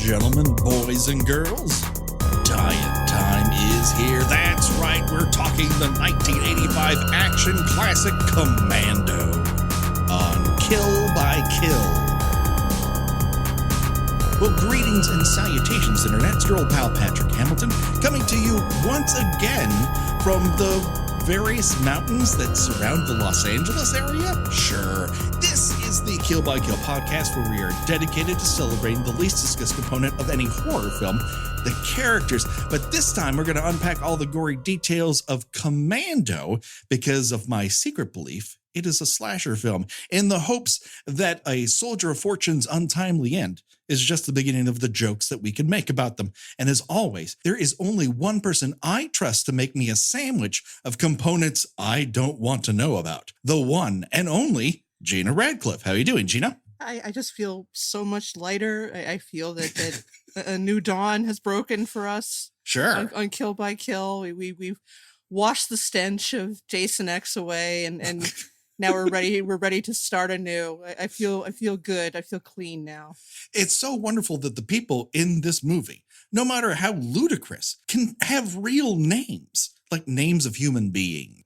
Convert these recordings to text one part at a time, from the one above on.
gentlemen, boys and girls, Diet Time is here. That's right, we're talking the 1985 action classic Commando on Kill by Kill. Well, greetings and salutations, Internet. It's your old pal Patrick Hamilton, coming to you once again from the various mountains that surround the Los Angeles area? Sure. This is the Kill by Kill podcast, where we are dedicated to celebrating the least discussed component of any horror film, the characters. But this time we're going to unpack all the gory details of Commando because of my secret belief it is a slasher film, in the hopes that a Soldier of Fortune's untimely end is just the beginning of the jokes that we can make about them. And as always, there is only one person I trust to make me a sandwich of components I don't want to know about. The one and only Gina Radcliffe. How are you doing, Gina? I just feel so much lighter. I feel that a new dawn has broken for us. Sure. On Kill by Kill. We've washed the stench of Jason X away, and now we're ready to start anew. I feel good. I feel clean now. It's so wonderful that the people in this movie, no matter how ludicrous, can have real names, like names of human being.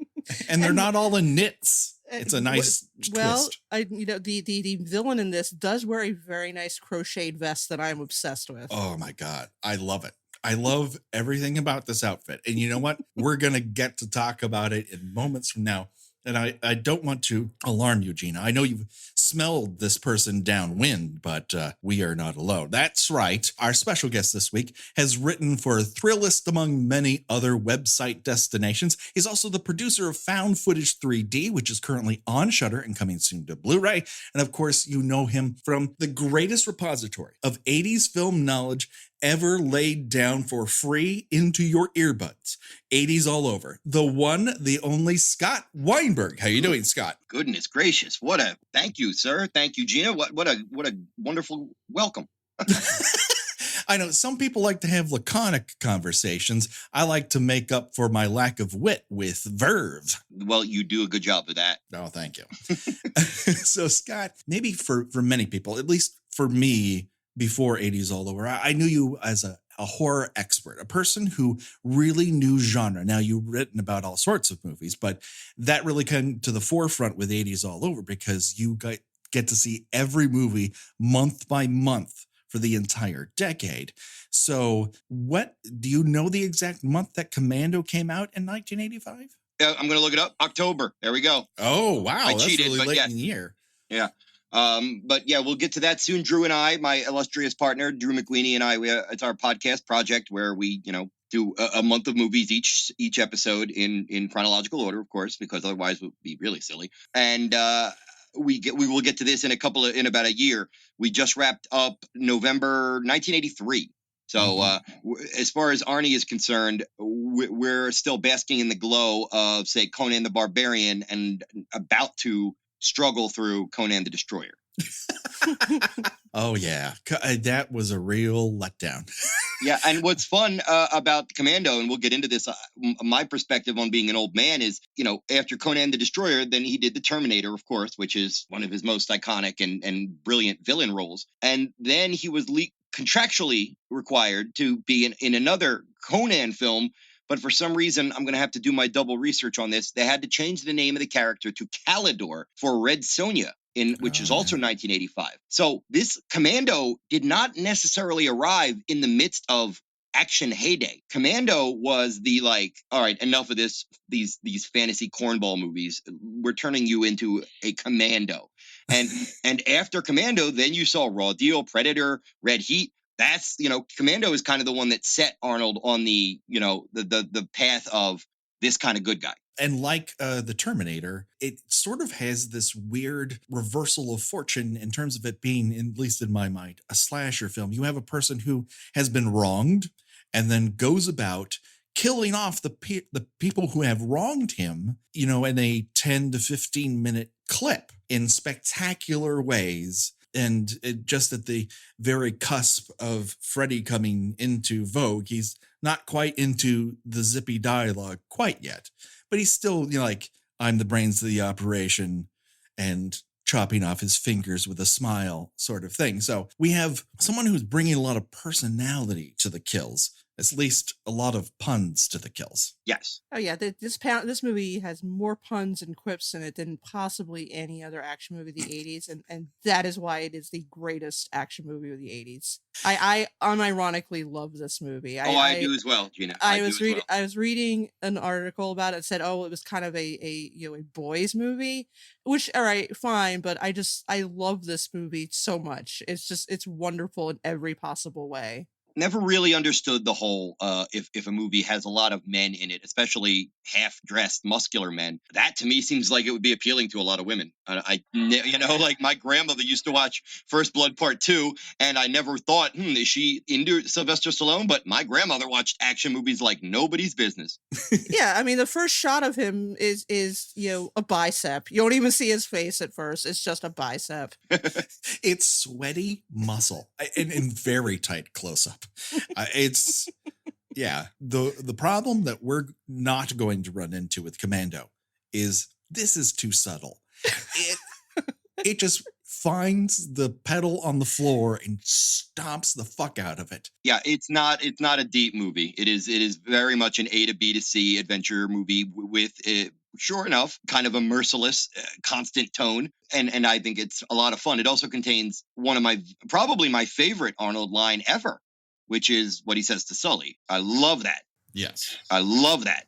And they're not all in knits. It's a nice twist. The villain in this does wear a very nice crocheted vest that I'm obsessed with. Oh my God. I love it. I love everything about this outfit. And you know what? We're going to get to talk about it in moments from now. And I don't want to alarm you, Gina. I know you've smelled this person downwind, but we are not alone. That's right. Our special guest this week has written for Thrillist, among many other website destinations. He's also the producer of Found Footage 3D, which is currently on Shudder and coming soon to Blu-ray. And of course, you know him from the greatest repository of 80s film knowledge ever laid down for free into your earbuds. 80s all over. The one, the only Scott Weinberg. How you doing, Scott? Goodness gracious. Thank you, sir. Thank you, Gina. What a wonderful welcome. I know some people like to have laconic conversations. I like to make up for my lack of wit with verve. Well, you do a good job of that. Oh, thank you. So, Scott, maybe for many people, at least for me, before 80s all over, I knew you as a horror expert, a person who really knew genre. Now, you've written about all sorts of movies, but that really came to the forefront with 80s all over because you get to see every movie month by month for the entire decade. So what do you know the exact month that Commando came out in 1985? I'm going to look it up. October. There we go. Oh, wow. I That's cheated, really late yeah. in the year. Yeah. But yeah, we'll get to that soon. Drew and I, my illustrious partner, Drew McQueenie, and I, it's our podcast project where we, do a month of movies each episode in chronological order, of course, because otherwise it would be really silly. And we will get to this in about a year. We just wrapped up November 1983. So as far as Arnie is concerned, we're still basking in the glow of, say, Conan the Barbarian and about to struggle through Conan the Destroyer. Oh, yeah. That was a real letdown. Yeah. And what's fun about Commando, and we'll get into this, my perspective on being an old man is, after Conan the Destroyer, then he did the Terminator, of course, which is one of his most iconic and brilliant villain roles. And then he was contractually required to be in another Conan film. But for some reason, I'm going to have to do my double research on this. They had to change the name of the character to Calidor for Red Sonja, which is also 1985. So this Commando did not necessarily arrive in the midst of action heyday. Commando was the all right, enough of these fantasy cornball movies. We're turning you into a commando. And after Commando, then you saw Raw Deal, Predator, Red Heat. That's, Commando is kind of the one that set Arnold on the, the path of this kind of good guy. And like the Terminator, it sort of has this weird reversal of fortune in terms of it being, at least in my mind, a slasher film. You have a person who has been wronged and then goes about killing off the people who have wronged him, in a 10 to 15 minute clip in spectacular ways. And just at the very cusp of Freddy coming into vogue, he's not quite into the zippy dialogue quite yet, but he's still, I'm the brains of the operation, and chopping off his fingers with a smile sort of thing. So we have someone who's bringing a lot of personality to the kills, at least a lot of puns to the kills. Yes. Oh yeah, this movie has more puns and quips in it than possibly any other action movie of the 80s, and that is why it is the greatest action movie of the 80s. I unironically love this movie. I do as well, Gina. I was reading an article about it that said, oh, it was kind of a boys movie, which, all right, fine, but I love this movie so much. It's wonderful in every possible way. Never really understood the whole if a movie has a lot of men in it, especially half-dressed muscular men. That to me seems like it would be appealing to a lot of women. Like my grandmother used to watch First Blood Part 2, and I never thought, is she into Sylvester Stallone? But my grandmother watched action movies like nobody's business. Yeah, I mean, the first shot of him is a bicep. You don't even see his face at first. It's just a bicep. It's sweaty muscle and very tight close-up. The problem that we're not going to run into with Commando is this is too subtle. It just finds the pedal on the floor and stomps the fuck out of it. Yeah, it's not a deep movie. It is very much an A to B to C adventure movie with sure enough, kind of a merciless, constant tone. And I think it's a lot of fun. It also contains one of probably my favorite Arnold line ever, which is what he says to Sully. I love that. Yes. I love that.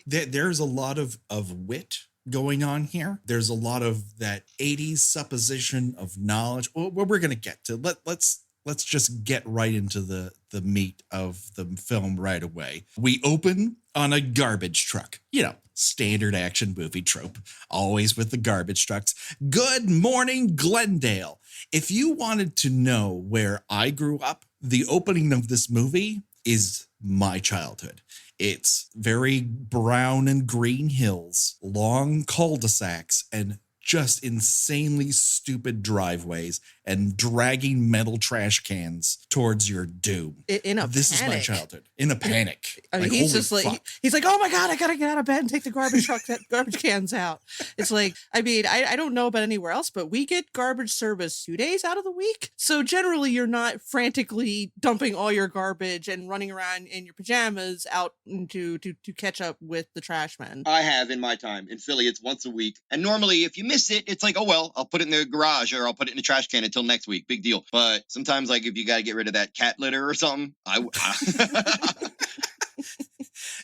There's a lot of wit going on here. There's a lot of that 80s supposition of knowledge. Well, we're going to get to. Let's just get right into the meat of the film right away. We open on a garbage truck. Standard action movie trope, always with the garbage trucks. Good morning, Glendale. If you wanted to know where I grew up, the opening of this movie is my childhood. It's very brown and green hills, long cul-de-sacs, and just insanely stupid driveways and dragging metal trash cans towards your doom. This is my childhood. In a panic. I mean, he's just like, he's like, oh my God, I gotta get out of bed and take the garbage cans out. It's like, I mean, I don't know about anywhere else, but we get garbage service 2 days out of the week. So generally you're not frantically dumping all your garbage and running around in your pajamas out to catch up with the trash men. I have in my time. In Philly, it's once a week. And normally if you miss it, it's like, oh, well, I'll put it in the garage or I'll put it in the trash can until next week. Big deal. But sometimes, like, if you got to get rid of that cat litter or something,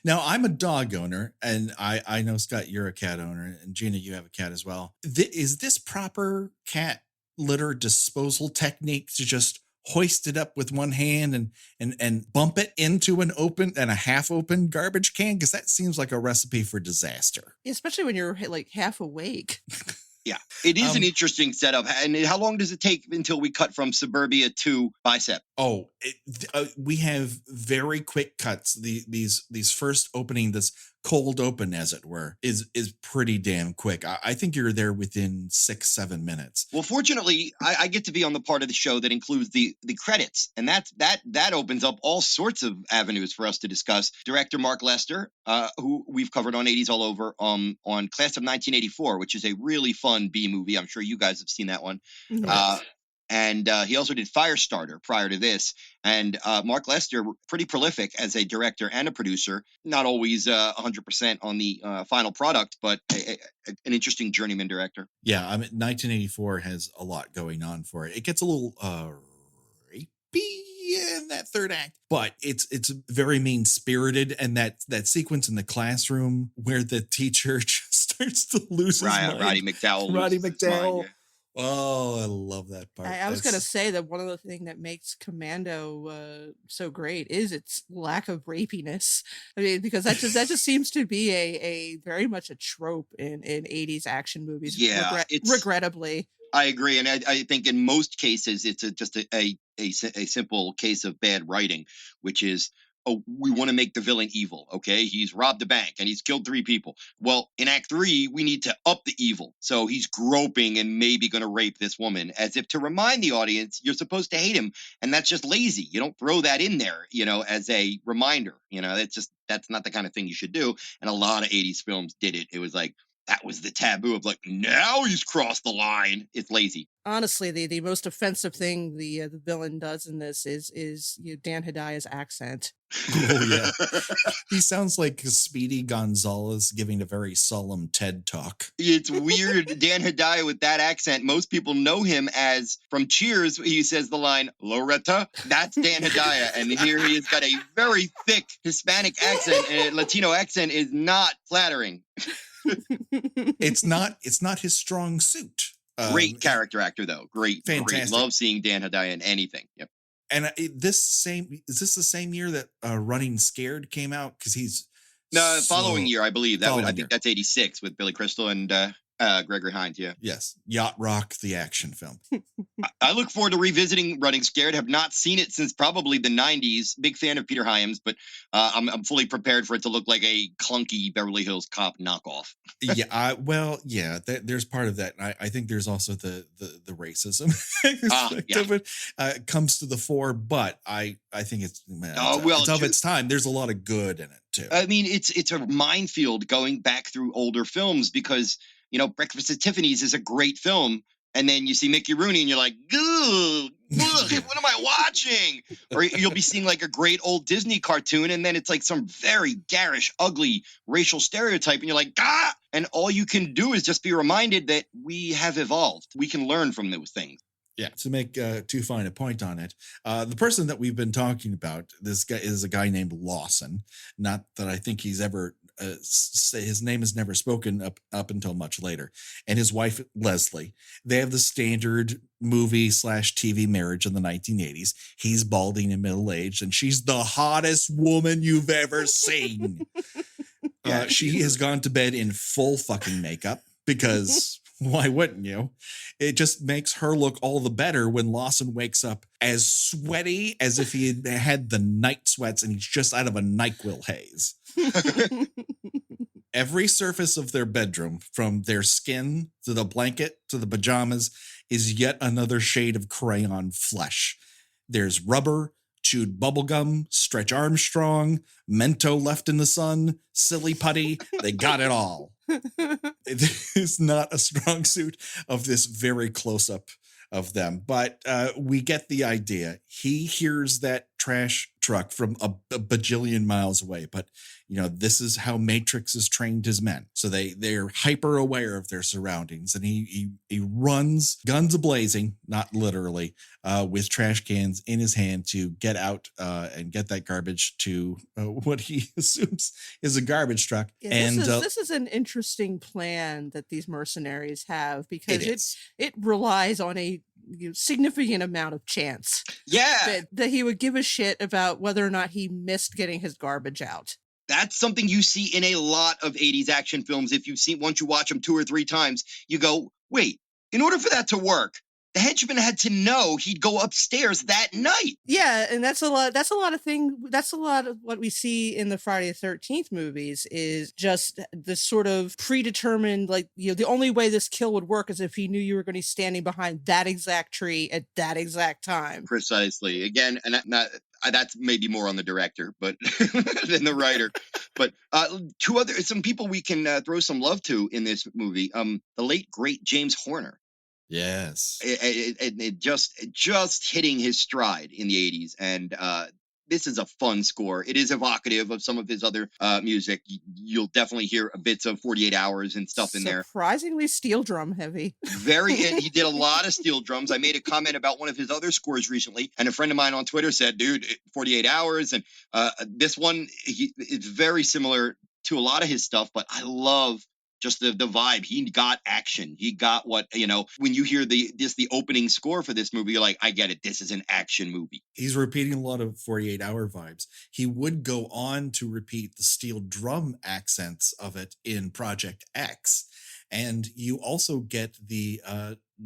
Now, I'm a dog owner, and I know, Scott, you're a cat owner, and Gina, you have a cat as well. Is this proper cat litter disposal technique to just hoist it up with one hand and bump it into an open and a half open garbage can? Because that seems like a recipe for disaster. Especially when you're like half awake. Yeah, it is an interesting setup. And how long does it take until we cut from suburbia to bicep? Oh, we have very quick cuts. These first opening, this cold open, as it were, is pretty damn quick. I think you're there within 6-7 minutes. Well, fortunately, I get to be on the part of the show that includes the credits, and that opens up all sorts of avenues for us to discuss. Director Mark Lester, who we've covered on 80s All Over, on Class of 1984, which is a really fun B movie. I'm sure you guys have seen that one. Yes. And he also did Firestarter prior to this. And Mark Lester, pretty prolific as a director and a producer. Not always 100% on the final product, but an interesting journeyman director. Yeah, I mean, 1984 has a lot going on for it. It gets a little rapey in that third act, but it's very mean-spirited. And that sequence in the classroom where the teacher just starts to lose his mind. Roddy McDowell. Roddy McDowell. Oh, I love that part. I was going to say that one of the things that makes Commando so great is its lack of rapiness. I mean, because that just seems to be a very much a trope in 80s action movies. Yeah, regrettably. I agree. And I think in most cases, it's just a simple case of bad writing, which is, oh, we want to make the villain evil. Okay. He's robbed a bank and he's killed 3 people. Well, in Act 3, we need to up the evil. So he's groping and maybe going to rape this woman, as if to remind the audience you're supposed to hate him. And that's just lazy. You don't throw that in there, as a reminder. That's not the kind of thing you should do. And a lot of 80s films did it. It was like, that was the taboo of like, now he's crossed the line. It's lazy. Honestly, the most offensive thing the villain does in this is Dan Hidaya's accent. Oh yeah, he sounds like Speedy Gonzalez giving a very solemn TED talk. It's weird. Dan Hedaya with that accent. Most people know him as from Cheers. He says the line, Loretta. That's Dan Hedaya. And here he has got a very thick Hispanic accent, and a Latino accent is not flattering. It's not his strong suit. Great character actor, though. Great. Fantastic. Love seeing Dan Hedaya in anything. Yep. And is this the same year that Running Scared came out? Because he's No, following year, I believe. I think year. that's 86 with Billy Crystal and Gregory Hines, yeah. Yes. Yacht Rock, the action film. I look forward to revisiting Running Scared. Have not seen it since probably the 90s. Big fan of Peter Hyams, but I'm fully prepared for it to look like a clunky Beverly Hills Cop knockoff. Yeah, there's part of that. I think there's also the racism aspect of it comes to the fore, but I think it's of its time. There's a lot of good in it too. I mean, it's a minefield going back through older films because, Breakfast at Tiffany's is a great film. And then you see Mickey Rooney and you're like, ugh, what am I watching? Or you'll be seeing like a great old Disney cartoon and then it's like some very garish, ugly racial stereotype. And you're like, ah! And all you can do is just be reminded that we have evolved. We can learn from those things. Yeah, to make too fine a point on it, the person that we've been talking about, this guy is a guy named Lawson. Not that I think he's ever his name is never spoken up until much later. And his wife Leslie, they have the standard movie / TV marriage in the 1980s. He's balding and middle aged, and she's the hottest woman you've ever seen. She has gone to bed in full fucking makeup because. Why wouldn't you? It just makes her look all the better when Lawson wakes up as sweaty as if he had the night sweats and he's just out of a NyQuil haze. Every surface of their bedroom, from their skin to the blanket to the pajamas, is yet another shade of crayon flesh. There's rubber, chewed bubblegum, Stretch Armstrong, Mento left in the sun, silly putty. They got it all. It is not a strong suit of this very close up of them, but we get the idea. He hears that trash truck from a bajillion miles away, but this is how Matrix has trained his men. So they're hyper aware of their surroundings, and he runs guns a-blazing, not literally, with trash cans in his hand to get out and get that garbage to what he assumes is a garbage truck. Yeah, this is an interesting plan that these mercenaries have because it relies on a significant amount of chance. Yeah, that he would give a shit about whether or not he missed getting his garbage out. That's something you see in a lot of 80s action films. If you've seen, once you watch them 2 or 3 times, you go, wait, in order for that to work, the henchman had to know he'd go upstairs that night. Yeah, and that's a lot of what we see in the Friday the 13th movies is just this sort of predetermined, like, the only way this kill would work is if he knew you were going to be standing behind that exact tree at that exact time. Precisely. Again, and that's maybe more on the director, but than the writer. But some people we can throw some love to in this movie. The late great James Horner. Yes, it just hitting his stride in the 80s, and this is a fun score. It is evocative of some of his other music. You'll definitely hear bits of 48 Hours and stuff in there. Surprisingly steel drum heavy. He did a lot of steel drums. I made a comment about one of his other scores recently, and a friend of mine on Twitter said, dude, 48 Hours. And this one, it's very similar to a lot of his stuff, but I love just the vibe. He got action. He got what, when you hear the opening score for this movie, you're like, I get it. This is an action movie. He's repeating a lot of 48 Hour vibes. He would go on to repeat the steel drum accents of it in Project X. And you also get the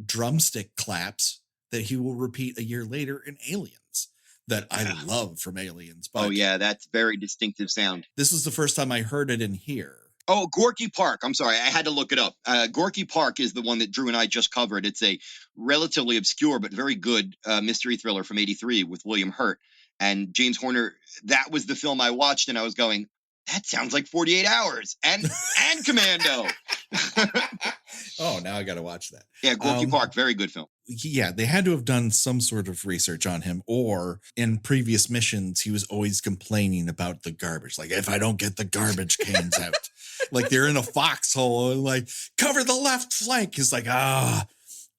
drumstick claps that he will repeat a year later in Aliens that I love from Aliens. But that's very distinctive sound. This is the first time I heard it in here. Oh, Gorky Park. I'm sorry. I had to look it up. Gorky Park is the one that Drew and I just covered. It's a relatively obscure but very good mystery thriller from '83 with William Hurt. And James Horner, that was the film I watched, and I was going, that sounds like 48 Hours and Commando. Oh, now I got to watch that. Yeah, Gorky Park, very good film. Yeah, they had to have done some sort of research on him, or in previous missions, he was always complaining about the garbage. Like, if I don't get the garbage cans out, like they're in a foxhole, like, cover the left flank. He's like,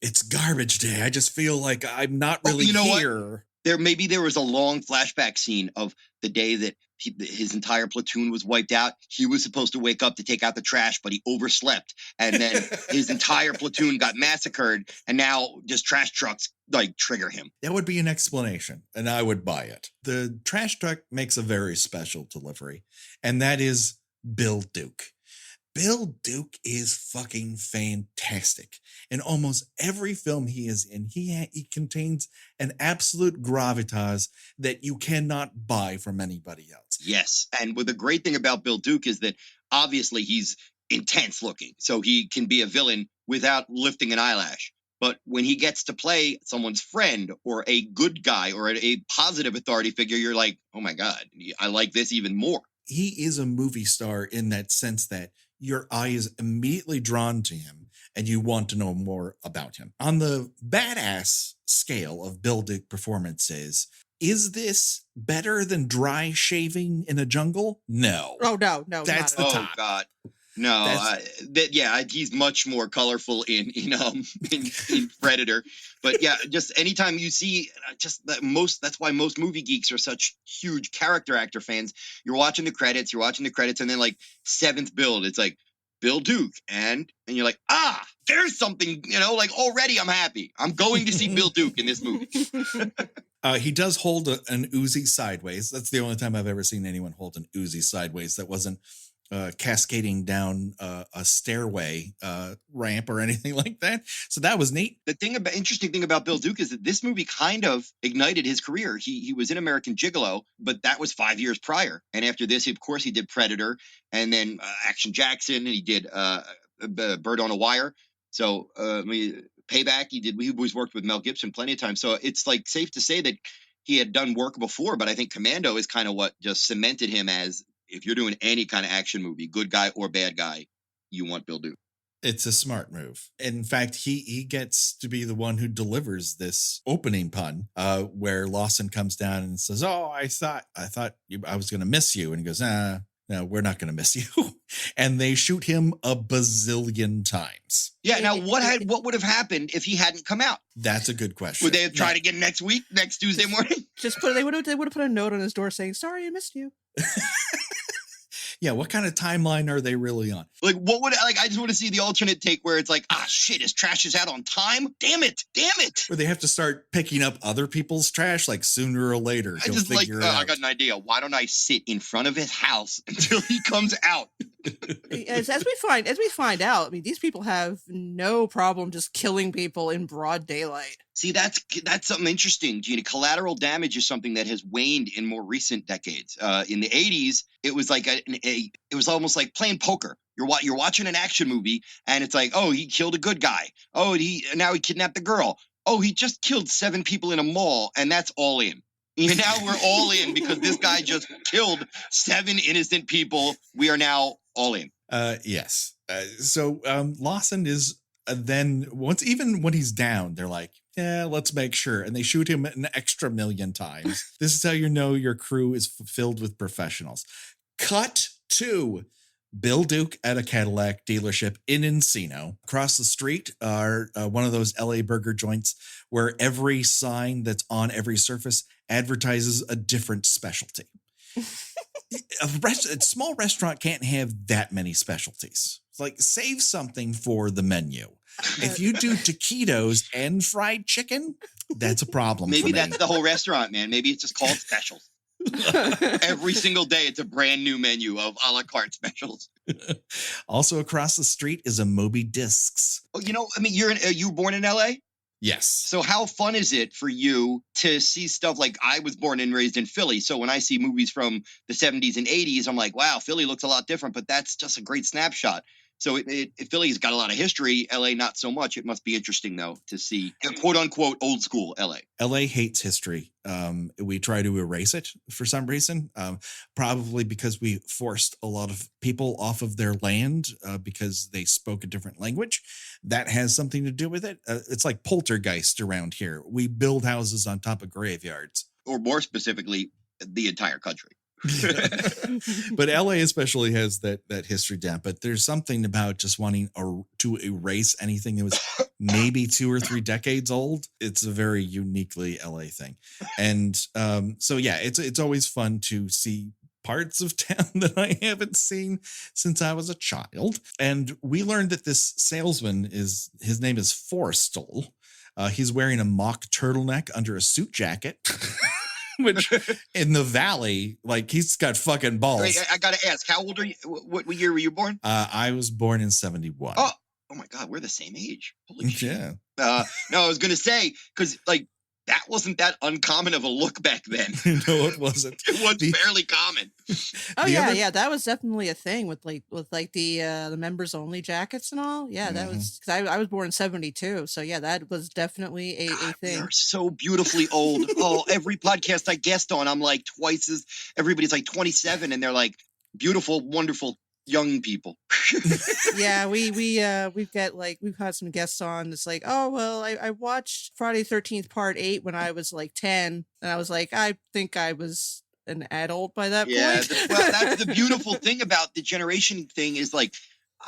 it's garbage day. I just feel like I'm not really here. Maybe there was a long flashback scene of the day that his entire platoon was wiped out. He was supposed to wake up to take out the trash, but he overslept. And then his entire platoon got massacred. And now just trash trucks like trigger him. That would be an explanation, and I would buy it. The trash truck makes a very special delivery, and that is Bill Duke. Bill Duke is fucking fantastic. In almost every film he is in, he contains an absolute gravitas that you cannot buy from anybody else. Yes. And the great thing about Bill Duke is that obviously he's intense looking, so he can be a villain without lifting an eyelash. But when he gets to play someone's friend or a good guy or a positive authority figure, you're like, oh my God, I like this even more. He is a movie star in that sense that your eye is immediately drawn to him and you want to know more about him. On the badass scale of Bill Duke performances, is this better than dry shaving in a jungle? No. Oh, no. That's the top. Oh, God. No, he's much more colorful in Predator. But yeah, just anytime you see that's why most movie geeks are such huge character actor fans. You're watching the credits, and then like seventh build, it's like Bill Duke, and you're like, there's something, like already I'm happy. I'm going to see Bill Duke in this movie. He does hold an Uzi sideways. That's the only time I've ever seen anyone hold an Uzi sideways that wasn't cascading down a stairway ramp or anything like that. So that was neat. The interesting thing about Bill Duke is that this movie kind of ignited his career. He was in American Gigolo, but that was 5 years prior. And after this, of course, he did Predator, and then Action Jackson, and he did Bird on a Wire. So Payback, he always worked with Mel Gibson plenty of times. So it's like safe to say that he had done work before, but I think Commando is kind of what just cemented him as, if you're doing any kind of action movie, good guy or bad guy, you want Bill Duke. It's a smart move. In fact, he gets to be the one who delivers this opening pun, where Lawson comes down and says, "Oh, I thought I was going to miss you," and he goes, "No, we're not going to miss you." And they shoot him a bazillion times. Yeah. Now, what would have happened if he hadn't come out? That's a good question. Would they have tried again next Tuesday morning? They would have put a note on his door saying, "Sorry, I missed you." Yeah, what kind of timeline are they really on? Like, I just want to see the alternate take where it's like, shit, his trash is out on time? Damn it. Where they have to start picking up other people's trash, like sooner or later. I just I got an idea. Why don't I sit in front of his house until he comes out? As we find out, I mean, these people have no problem just killing people in broad daylight. See, that's something interesting, Gina. Collateral damage is something that has waned in more recent decades. In the 80s, it was like it was almost like playing poker. You're watching an action movie, and it's like, oh, he killed a good guy. Oh, now he kidnapped the girl. Oh, he just killed 7 people in a mall, and that's all in. Now we're all in because this guy just killed 7 innocent people. We are now all in. Yes. So Lawson is then even when he's down, they're like, yeah, let's make sure. And they shoot him an extra million times. This is how you know your crew is filled with professionals. Cut to Bill Duke at a Cadillac dealership in Encino. Across the street are one of those LA burger joints where every sign that's on every surface advertises a different specialty. A small restaurant can't have that many specialties. It's like, save something for the menu. If you do taquitos and fried chicken, that's a problem. Maybe that's the whole restaurant, man. Maybe it's just called specials. Every single day, it's a brand new menu of a la carte specials. Also across the street is a Moby Discs. Oh, you were born in LA? Yes. So how fun is it for you to see stuff like, I was born and raised in Philly. So when I see movies from the 70s and 80s, I'm like, wow, Philly looks a lot different, but that's just a great snapshot. So Philly's got a lot of history. LA, not so much. It must be interesting, though, to see quote unquote old school LA. LA hates history. We try to erase it for some reason, probably because we forced a lot of people off of their land because they spoke a different language. That has something to do with it. It's like poltergeist around here. We build houses on top of graveyards. Or more specifically, the entire country. But LA especially has that history down. But there's something about just wanting to erase anything that was maybe 2 or 3 decades old. It's a very uniquely LA thing. And so yeah, it's always fun to see parts of town that I haven't seen since I was a child. And we learned that this salesman his name is Forrestal. He's wearing a mock turtleneck under a suit jacket. Which in the Valley, like, he's got fucking balls. Wait, I gotta ask, how old are you? What year were you born? I was born in 71. Oh my God, we're the same age. Holy shit. Yeah. No, I was gonna say, because like that wasn't that uncommon of a look back then. No, it wasn't. It was fairly common. Oh yeah, that was definitely a thing with the members only jackets and all. Yeah, that was because I was born in 72, so yeah, that was definitely a thing. You're so beautifully old. Oh, every podcast I guest on, I'm like twice as everybody's like 27, and they're like beautiful, wonderful young people. Yeah, we've had some guests on. It's like, oh well, I watched Friday 13th Part 8 when I was like 10, and I was like, I think I was an adult by that point. Well, that's the beautiful thing about the generation thing is like,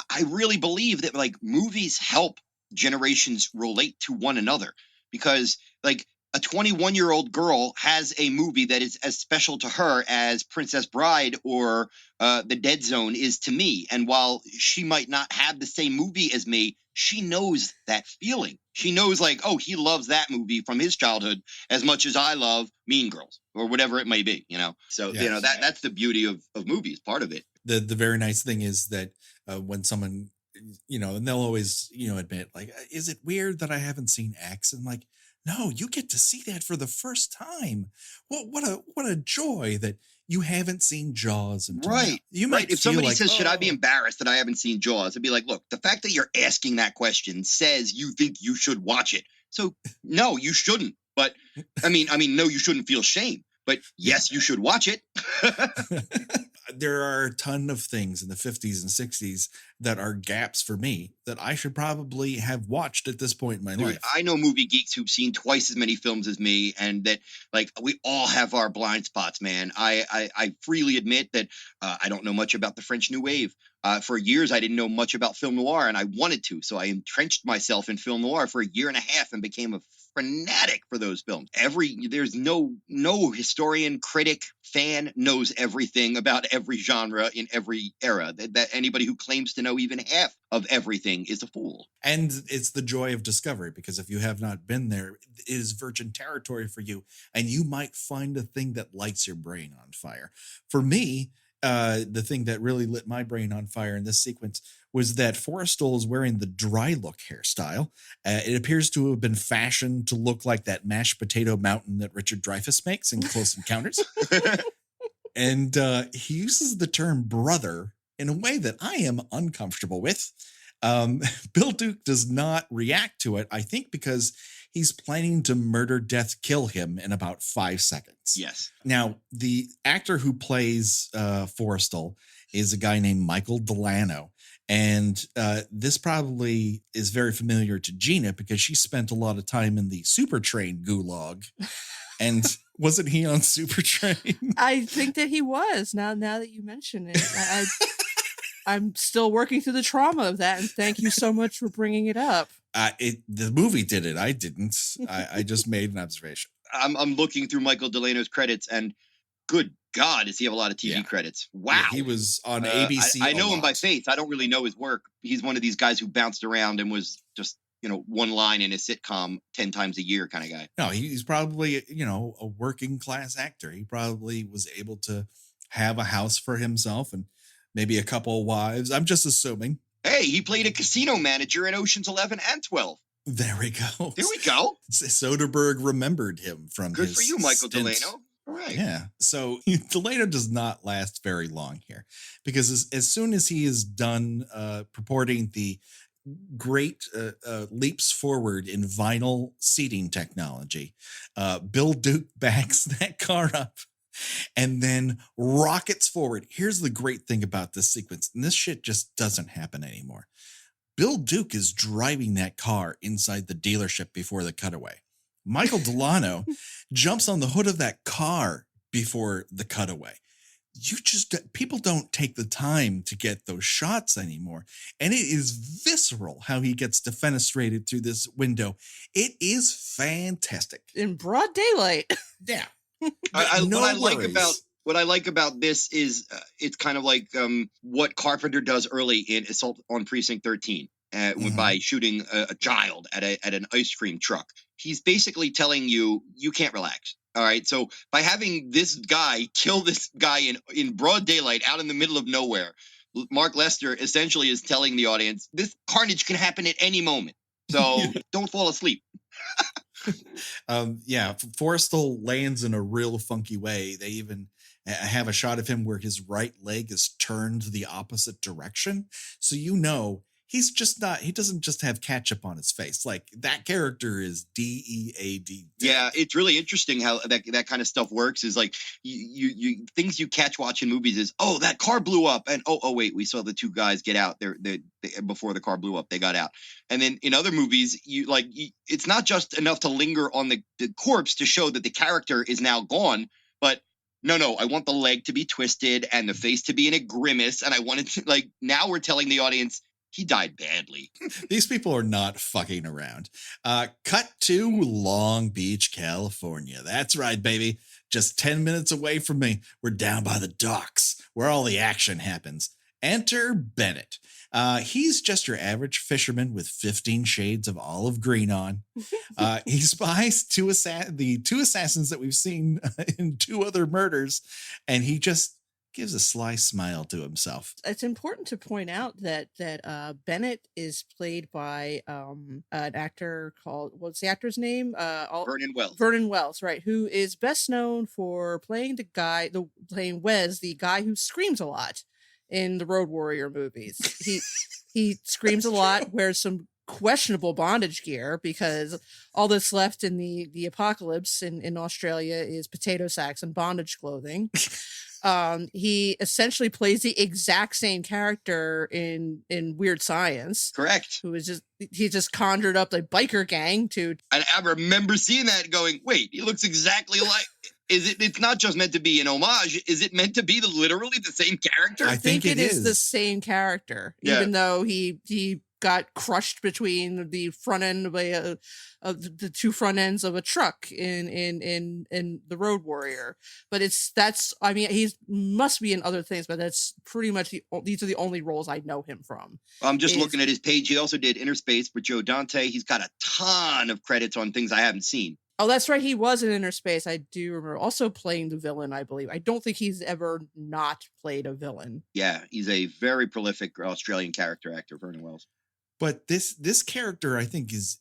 I really believe that like movies help generations relate to one another, because like a 21-year-old girl has a movie that is as special to her as Princess Bride or The Dead Zone is to me. And while she might not have the same movie as me, she knows that feeling. She knows like, oh, he loves that movie from his childhood as much as I love Mean Girls or whatever it may be, you know? So, Yes. you know, that's the beauty of movies, part of it. The very nice thing is that when someone, you know, and they'll always, you know, admit like, is it weird that I haven't seen X? And like, no, you get to see that for the first time. What a joy that you haven't seen Jaws. Right. You might If somebody like, says, should I be embarrassed that I haven't seen Jaws? I'd be like, look, the fact that you're asking that question says you think you should watch it. So no, you shouldn't. But I mean, no, you shouldn't feel shame. But yes, you should watch it. There are a ton of things in the 50s and 60s that are gaps for me that I should probably have watched at this point in my life. I know movie geeks who've seen twice as many films as me, and that like we all have our blind spots, man. I freely admit that I don't know much about the French New Wave. For years, I didn't know much about film noir, and I wanted to. So I entrenched myself in film noir for a year and a half and became a fanatic for those films. There's no historian, critic, fan knows everything about every genre in every era. That anybody who claims to know even half of everything is a fool. And it's the joy of discovery, because if you have not been there, it is virgin territory for you, and you might find a thing that lights your brain on fire. For me, the thing that really lit my brain on fire in this sequence was that Forrestal is wearing the dry look hairstyle. It appears to have been fashioned to look like that mashed potato mountain that Richard Dreyfuss makes in Close Encounters. And he uses the term brother in a way that I am uncomfortable with. Bill Duke does not react to it, I think because he's planning to murder, death, kill him in about 5 seconds. Yes. Now, the actor who plays Forrestal is a guy named Michael Delano. And this probably is very familiar to Gina because she spent a lot of time in the Supertrain gulag. And wasn't he on Supertrain? I think that he was. Now that you mention it, I'm still working through the trauma of that. And thank you so much for bringing it up. The movie did it. I didn't. I just made an observation. I'm looking through Michael Delano's credits, and good God, does he have a lot of TV credits? Wow. Yeah, he was on ABC. I know him by face. I don't really know his work. He's one of these guys who bounced around and was just, one line in a sitcom 10 times a year kind of guy. No, he's probably, a working class actor. He probably was able to have a house for himself and maybe a couple of wives. I'm just assuming. Hey, he played a casino manager in Ocean's 11 and 12. There we go. There we go. Soderbergh remembered him from Good his for you, Michael stints. Delano. Correct. Yeah. So Delano does not last very long here because as soon as he is done purporting the great leaps forward in vinyl seating technology, Bill Duke backs that car up and then rockets forward. Here's the great thing about this sequence, and this shit just doesn't happen anymore. Bill Duke is driving that car inside the dealership before the cutaway. Michael Delano jumps on the hood of that car before the cutaway. People don't take the time to get those shots anymore. And it is visceral how he gets defenestrated through this window. It is fantastic. In broad daylight. Yeah. What I like about this is it's kind of like what Carpenter does early in Assault on Precinct 13 by shooting a child at an ice cream truck. He's basically telling you can't relax. All right. So by having this guy kill this guy in broad daylight out in the middle of nowhere, Mark Lester essentially is telling the audience this carnage can happen at any moment. So don't fall asleep. Forrestal lands in a real funky way. They even have a shot of him where his right leg is turned the opposite direction. So he doesn't just have ketchup on his face. Like that character is DEAD. Yeah, it's really interesting how that kind of stuff works. Is like you things you catch watching movies is, oh, that car blew up, and oh wait, we saw the two guys get out there before the car blew up, they got out. And then in other movies, it's not just enough to linger on the corpse to show that the character is now gone, but no, I want the leg to be twisted and the face to be in a grimace, and I want it to now we're telling the audience he died badly. These people are not fucking around. Cut to Long Beach, California. That's right, baby. Just 10 minutes away from me. We're down by the docks where all the action happens. Enter Bennett. He's just your average fisherman with 15 shades of olive green on. He spies the two assassins that we've seen in two other murders, and he just gives a sly smile to himself. It's important to point out that Bennett is played by an actor called, what's the actor's name? Vernon Wells. Vernon Wells, right? Who is best known for playing playing Wes, the guy who screams a lot in the Road Warrior movies. He screams a lot, wears some questionable bondage gear because all that's left in the apocalypse in Australia is potato sacks and bondage clothing. He essentially plays the exact same character in Weird Science. Correct. He just conjured up a biker gang to. I remember seeing that and going, wait, he looks exactly like. It's not just meant to be an homage. Is it meant to be literally the same character? I think it is the same character, even though he got crushed between the front end of the two front ends of a truck in the Road Warrior. But he must be in other things, but that's pretty much these are the only roles I know him from. I'm just looking at his page. He also did Inner Space with Joe Dante. He's got a ton of credits on things I haven't seen. Oh, that's right. He was in Inner Space. I do remember also playing the villain, I believe. I don't think he's ever not played a villain. Yeah, he's a very prolific Australian character actor, Vernon Wells. But this character, I think, is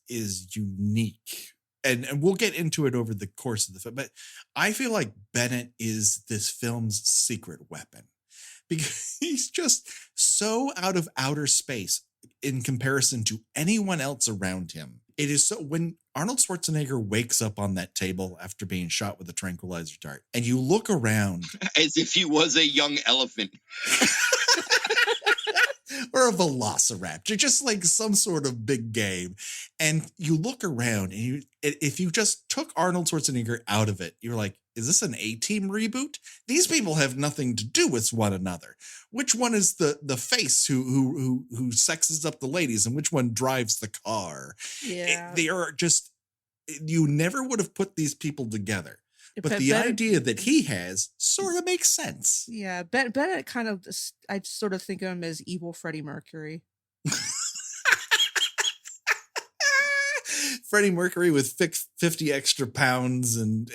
unique. And we'll get into it over the course of the film. But I feel like Bennett is this film's secret weapon. Because he's just so out of outer space in comparison to anyone else around him. It is so when Arnold Schwarzenegger wakes up on that table after being shot with a tranquilizer dart, and you look around as if he was a young elephant or a velociraptor, just like some sort of big game. And you look around, and if you just took Arnold Schwarzenegger out of it, you're like, is this an A-Team reboot? These people have nothing to do with one another. Which one is the face who sexes up the ladies, and which one drives the car? Yeah, they are just, you never would have put these people together. But the idea that he has sort of makes sense. Yeah, Bennett kind of, I sort of think of him as evil Freddie Mercury. Freddie Mercury with 50 extra pounds and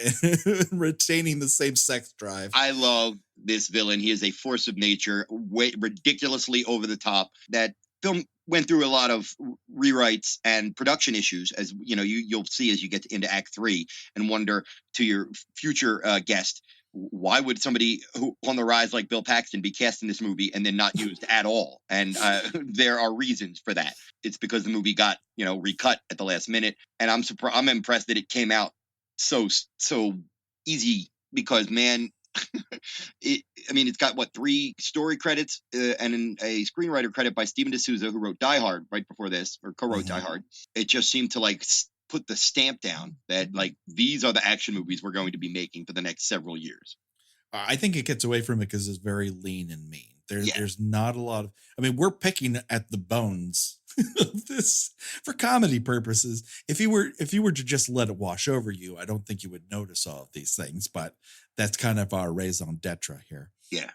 retaining the same sex drive. I love this villain. He is a force of nature, ridiculously over the top. That film went through a lot of rewrites and production issues, as you know, you'll see as you get into Act 3, and wonder to your future guest, why would somebody who on the rise like Bill Paxton be cast in this movie and then not used at all? And there are reasons for that. It's because the movie got, recut at the last minute, and I'm impressed that it came out so easy, because man, it's got 3 story credits and a screenwriter credit by Steven D'Souza, who wrote Die Hard right before this, or co-wrote Die Hard. It just seemed to put the stamp down that these are the action movies we're going to be making for the next several years. I think it gets away from it because it's very lean and mean. There's not a lot of, we're picking at the bones of this for comedy purposes. If you were to just let it wash over you, I don't think you would notice all of these things, but that's kind of our raison d'etre here. Yeah.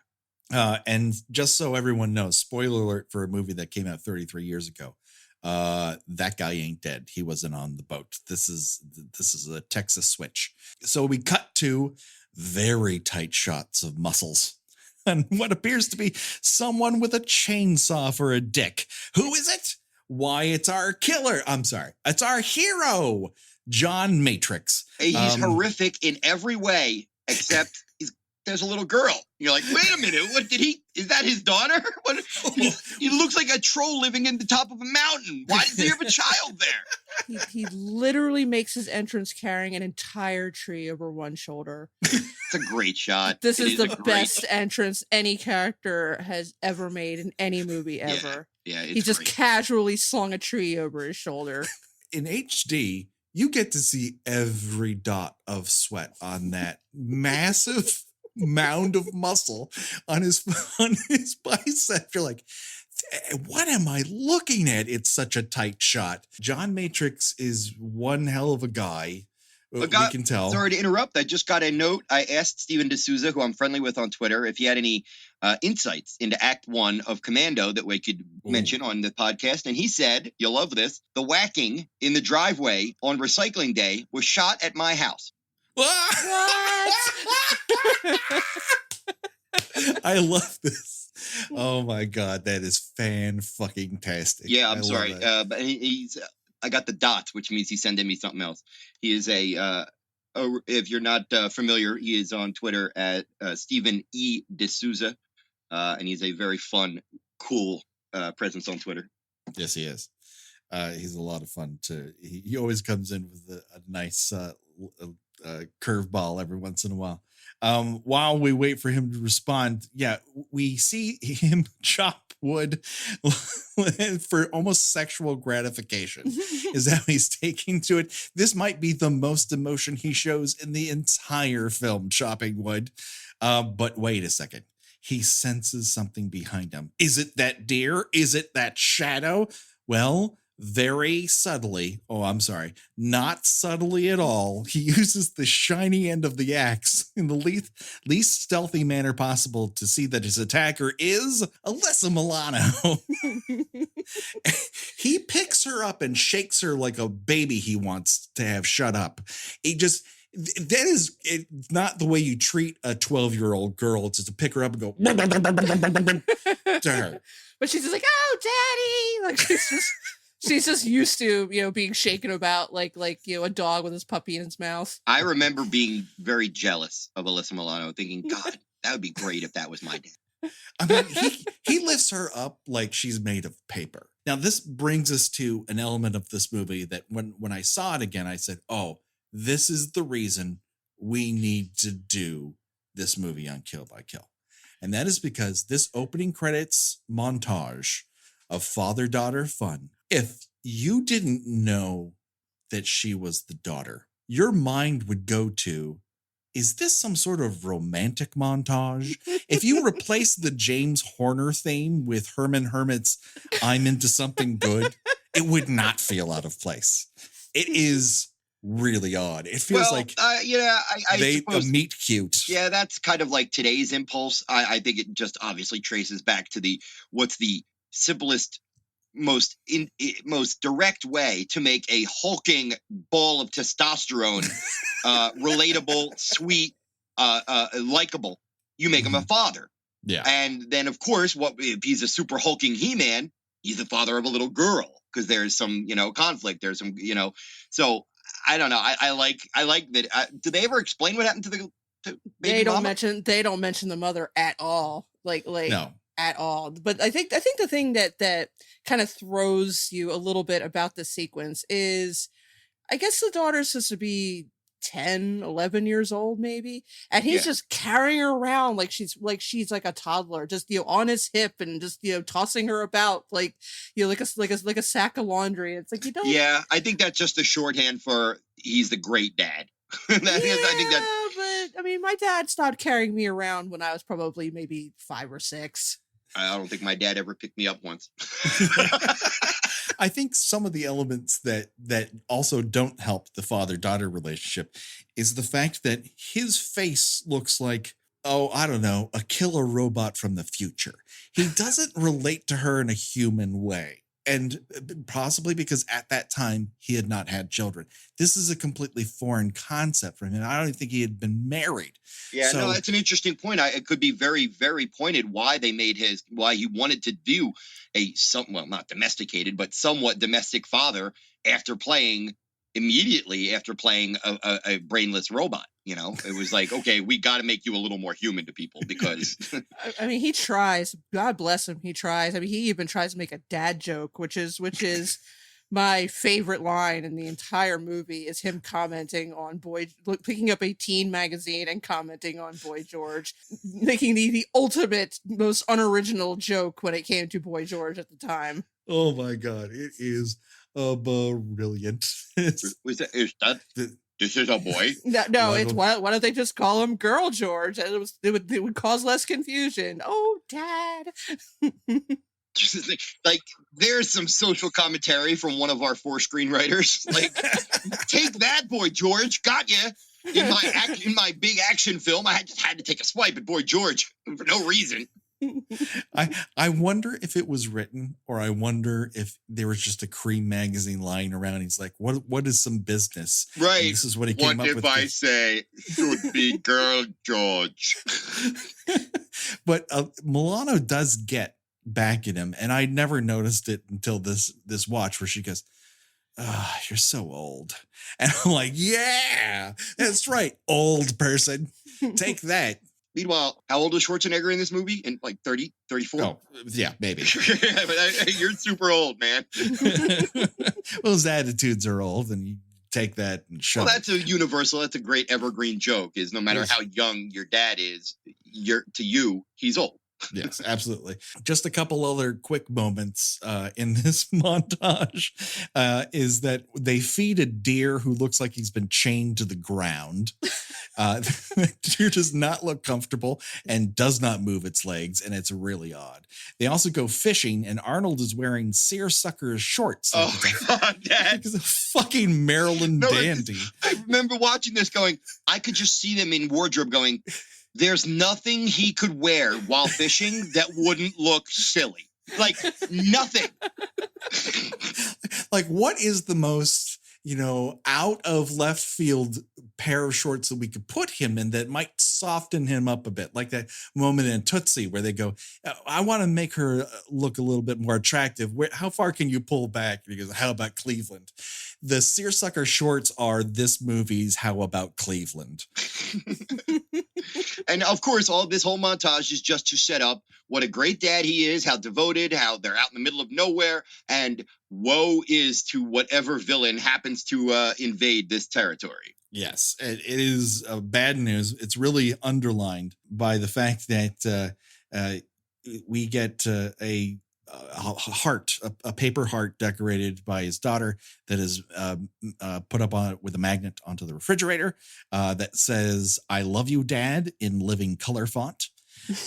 And just so everyone knows, spoiler alert for a movie that came out 33 years ago. That guy ain't dead. He wasn't on the boat. This is a Texas switch. So we cut to very tight shots of muscles and what appears to be someone with a chainsaw for a dick. Who is it? Why, it's our killer. I'm sorry. It's our hero, John Matrix. He's horrific in every way, except there's a little girl. You're like, wait a minute, is that his daughter? He looks like a troll living in the top of a mountain. Why does he have a child there? He literally makes his entrance carrying an entire tree over one shoulder. It's a great shot. This is the best entrance any character has ever made in any movie ever. Yeah, he just casually slung a tree over his shoulder. In HD, you get to see every dot of sweat on that massive mound of muscle on his bicep. You're like, what am I looking at? It's such a tight shot. John Matrix is one hell of a guy. We can tell. Sorry to interrupt. I just got a note. I asked Steven D'Souza, who I'm friendly with on Twitter, if he had any insights into Act 1 of Commando that we could mention on the podcast. And he said, you'll love this, the whacking in the driveway on recycling day was shot at my house. What? I love this. Oh my God, that is fan-fucking-tastic. Yeah, I'm sorry. But I got the dots, which means he's sending me something else. He is if you're not familiar, he is on Twitter at Steven E. D'Souza, and he's a very fun, cool presence on Twitter. Yes, he is. He's a lot of fun too. He always comes in with a nice curveball every once in a while. While we wait for him to respond, we see him chop wood for almost sexual gratification is how he's taking to it. This might be the most emotion he shows in the entire film, chopping wood. But wait a second. He senses something behind him. Is it that deer? Is it that shadow? Well, very subtly, not subtly at all, he uses the shiny end of the axe in the least stealthy manner possible to see that his attacker is Alyssa Milano. He picks her up and shakes her like a baby he wants to have shut up. That is not the way you treat a 12-year-old girl. It's just to pick her up and go to her. But she's just like, oh, daddy. Like she's just used to, being shaken about like a dog with his puppy in his mouth. I remember being very jealous of Alyssa Milano, thinking, God, that would be great if that was my dad. He lifts her up like she's made of paper. Now, this brings us to an element of this movie that when I saw it again, I said, oh, this is the reason we need to do this movie on Kill by Kill. And that is because this opening credits montage of father-daughter fun, if you didn't know that she was the daughter, your mind would go to, is this some sort of romantic montage? If you replace the James Horner theme with Herman Hermit's I'm Into Something Good, it would not feel out of place. It is really odd. It feels like I suppose, meet cute. Yeah, that's kind of like today's impulse. I think it just obviously traces back to what's the simplest, most direct way to make a hulking ball of testosterone relatable, sweet, likable. You make him a father. Yeah. And then, of course, what if he's a super hulking He-Man? he's the father of a little girl because there's some, conflict. There's some, so I don't know. I like that. Did they ever explain what happened to baby mama? They don't mention the mother at all. Like No. at all. But I think the thing that kind of throws you a little bit about the sequence is, I guess the daughter's supposed to be 10, 11 years old maybe, and he's just carrying her around like she's like a toddler, just on his hip and just tossing her about like like a sack of laundry. It's like, you don't. Yeah, I think that's just a shorthand for he's the great dad. I think that. But I mean, my dad stopped carrying me around when I was probably maybe 5 or 6. I don't think my dad ever picked me up once. I think some of the elements that also don't help the father-daughter relationship is the fact that his face looks like, I don't know, a killer robot from the future. He doesn't relate to her in a human way. And possibly because at that time he had not had children. This is a completely foreign concept for him. I don't even think he had been married. Yeah, no, that's an interesting point. It could be very, very pointed why he wanted to do not domesticated, but somewhat domestic father immediately after playing a brainless robot. It was like, okay, we got to make you a little more human to people because. I mean, he tries. God bless him. He tries. I mean, he even tries to make a dad joke, which is my favorite line in the entire movie is him commenting on picking up a teen magazine and commenting on Boy George, making the ultimate, most unoriginal joke when it came to Boy George at the time. Oh my God, it is brilliant. This is a boy. No, it's why don't they just call him Girl George? And it would cause less confusion. Oh, Dad. Like, there's some social commentary from one of our 4 screenwriters. Like, take that, Boy George. Got ya. In my big action film, I just had to take a swipe at Boy George for no reason. I wonder if it was written, or I wonder if there was just a Cream magazine lying around. He's like, what is some business? Right. And this is what he came up with. What if I say should be Girl George? But Milano does get back at him, and I never noticed it until this watch where she goes, you're so old. And I'm like, yeah, that's right, old person. Take that. Meanwhile, how old is Schwarzenegger in this movie? In like 30, 34? Oh, yeah, maybe. But you're super old, man. Well, his attitudes are old, and you take that and shove that's a universal, that's a great evergreen joke, is no matter how young your dad is, to you, he's old. Yes, absolutely. Just a couple other quick moments in this montage is that they feed a deer who looks like he's been chained to the ground. The deer does not look comfortable and does not move its legs, and it's really odd. They also go fishing, and Arnold is wearing seersucker's shorts. Oh, God, Dad. He's a fucking Maryland dandy. I remember watching this going, I could just see them in wardrobe going, there's nothing he could wear while fishing that wouldn't look silly. Like, nothing. Like, what is the most, out of left field pair of shorts that we could put him in that might soften him up a bit? Like that moment in Tootsie where they go, I want to make her look a little bit more attractive. How far can you pull back? Because how about Cleveland? The seersucker shorts are this movie's How About Cleveland? And of course, this whole montage is just to set up what a great dad he is, how devoted, how they're out in the middle of nowhere, and woe is to whatever villain happens to invade this territory. Yes, it is bad news. It's really underlined by the fact that we get a heart, a paper heart decorated by his daughter that is put up on with a magnet onto the refrigerator that says, I love you, Dad, in living color font.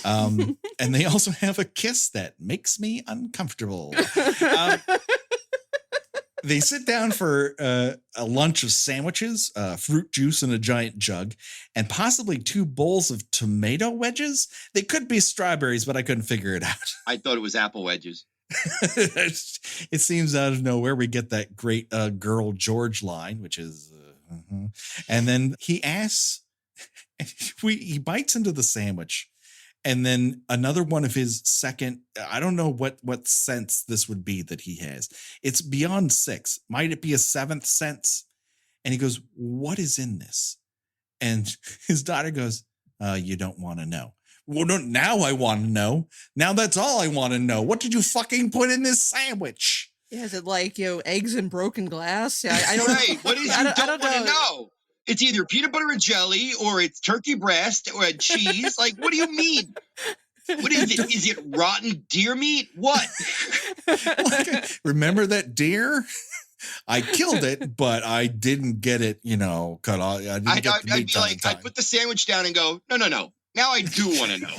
And they also have a kiss that makes me uncomfortable. They sit down for a lunch of sandwiches, fruit juice in a giant jug, and possibly 2 bowls of tomato wedges. They could be strawberries, but I couldn't figure it out. I thought it was apple wedges. It seems out of nowhere. We get that great Girl George line, which is, and then he asks, he bites into the sandwich, And then another one of his second, I don't know what sense this would be that he has. It's beyond 6. Might it be a 7th sense? And he goes, what is in this? And his daughter goes, you don't want to know. Well, no, now I want to know. Now that's all I want to know. What did you fucking put in this sandwich? Yeah, is it like, eggs and broken glass? Yeah, I don't know. Right. What is you don't want to know? It's either peanut butter and jelly, or it's turkey breast, or cheese. Like, what do you mean? What is it? Is it rotten deer meat? What? Remember that deer? I killed it, but I didn't get it, cut off. I'd be like, I'd put the sandwich down and go, no. Now I do want to know.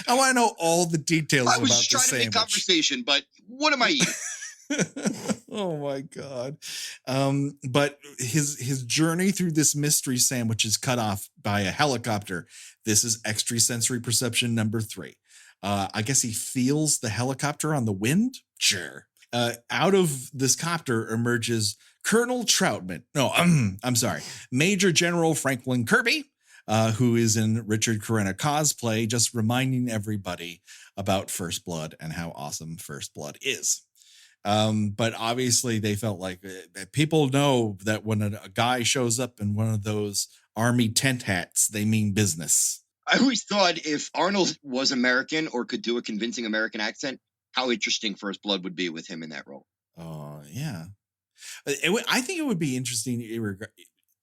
I want to know all the details about the sandwich. I was trying to make conversation, but what am I eating? Oh my God. But his journey through this mystery sandwich is cut off by a helicopter. This is extrasensory perception number 3. I guess he feels the helicopter on the wind. Sure. Out of this copter emerges Colonel Troutman. No, I'm sorry. Major General Franklin Kirby, who is in Richard Crenna cosplay, just reminding everybody about First Blood and how awesome First Blood is. But obviously they felt like people know that when a guy shows up in one of those army tent hats, they mean business. I always thought if Arnold was American or could do a convincing American accent, how interesting First Blood would be with him in that role. Oh, yeah. I think it would be interesting.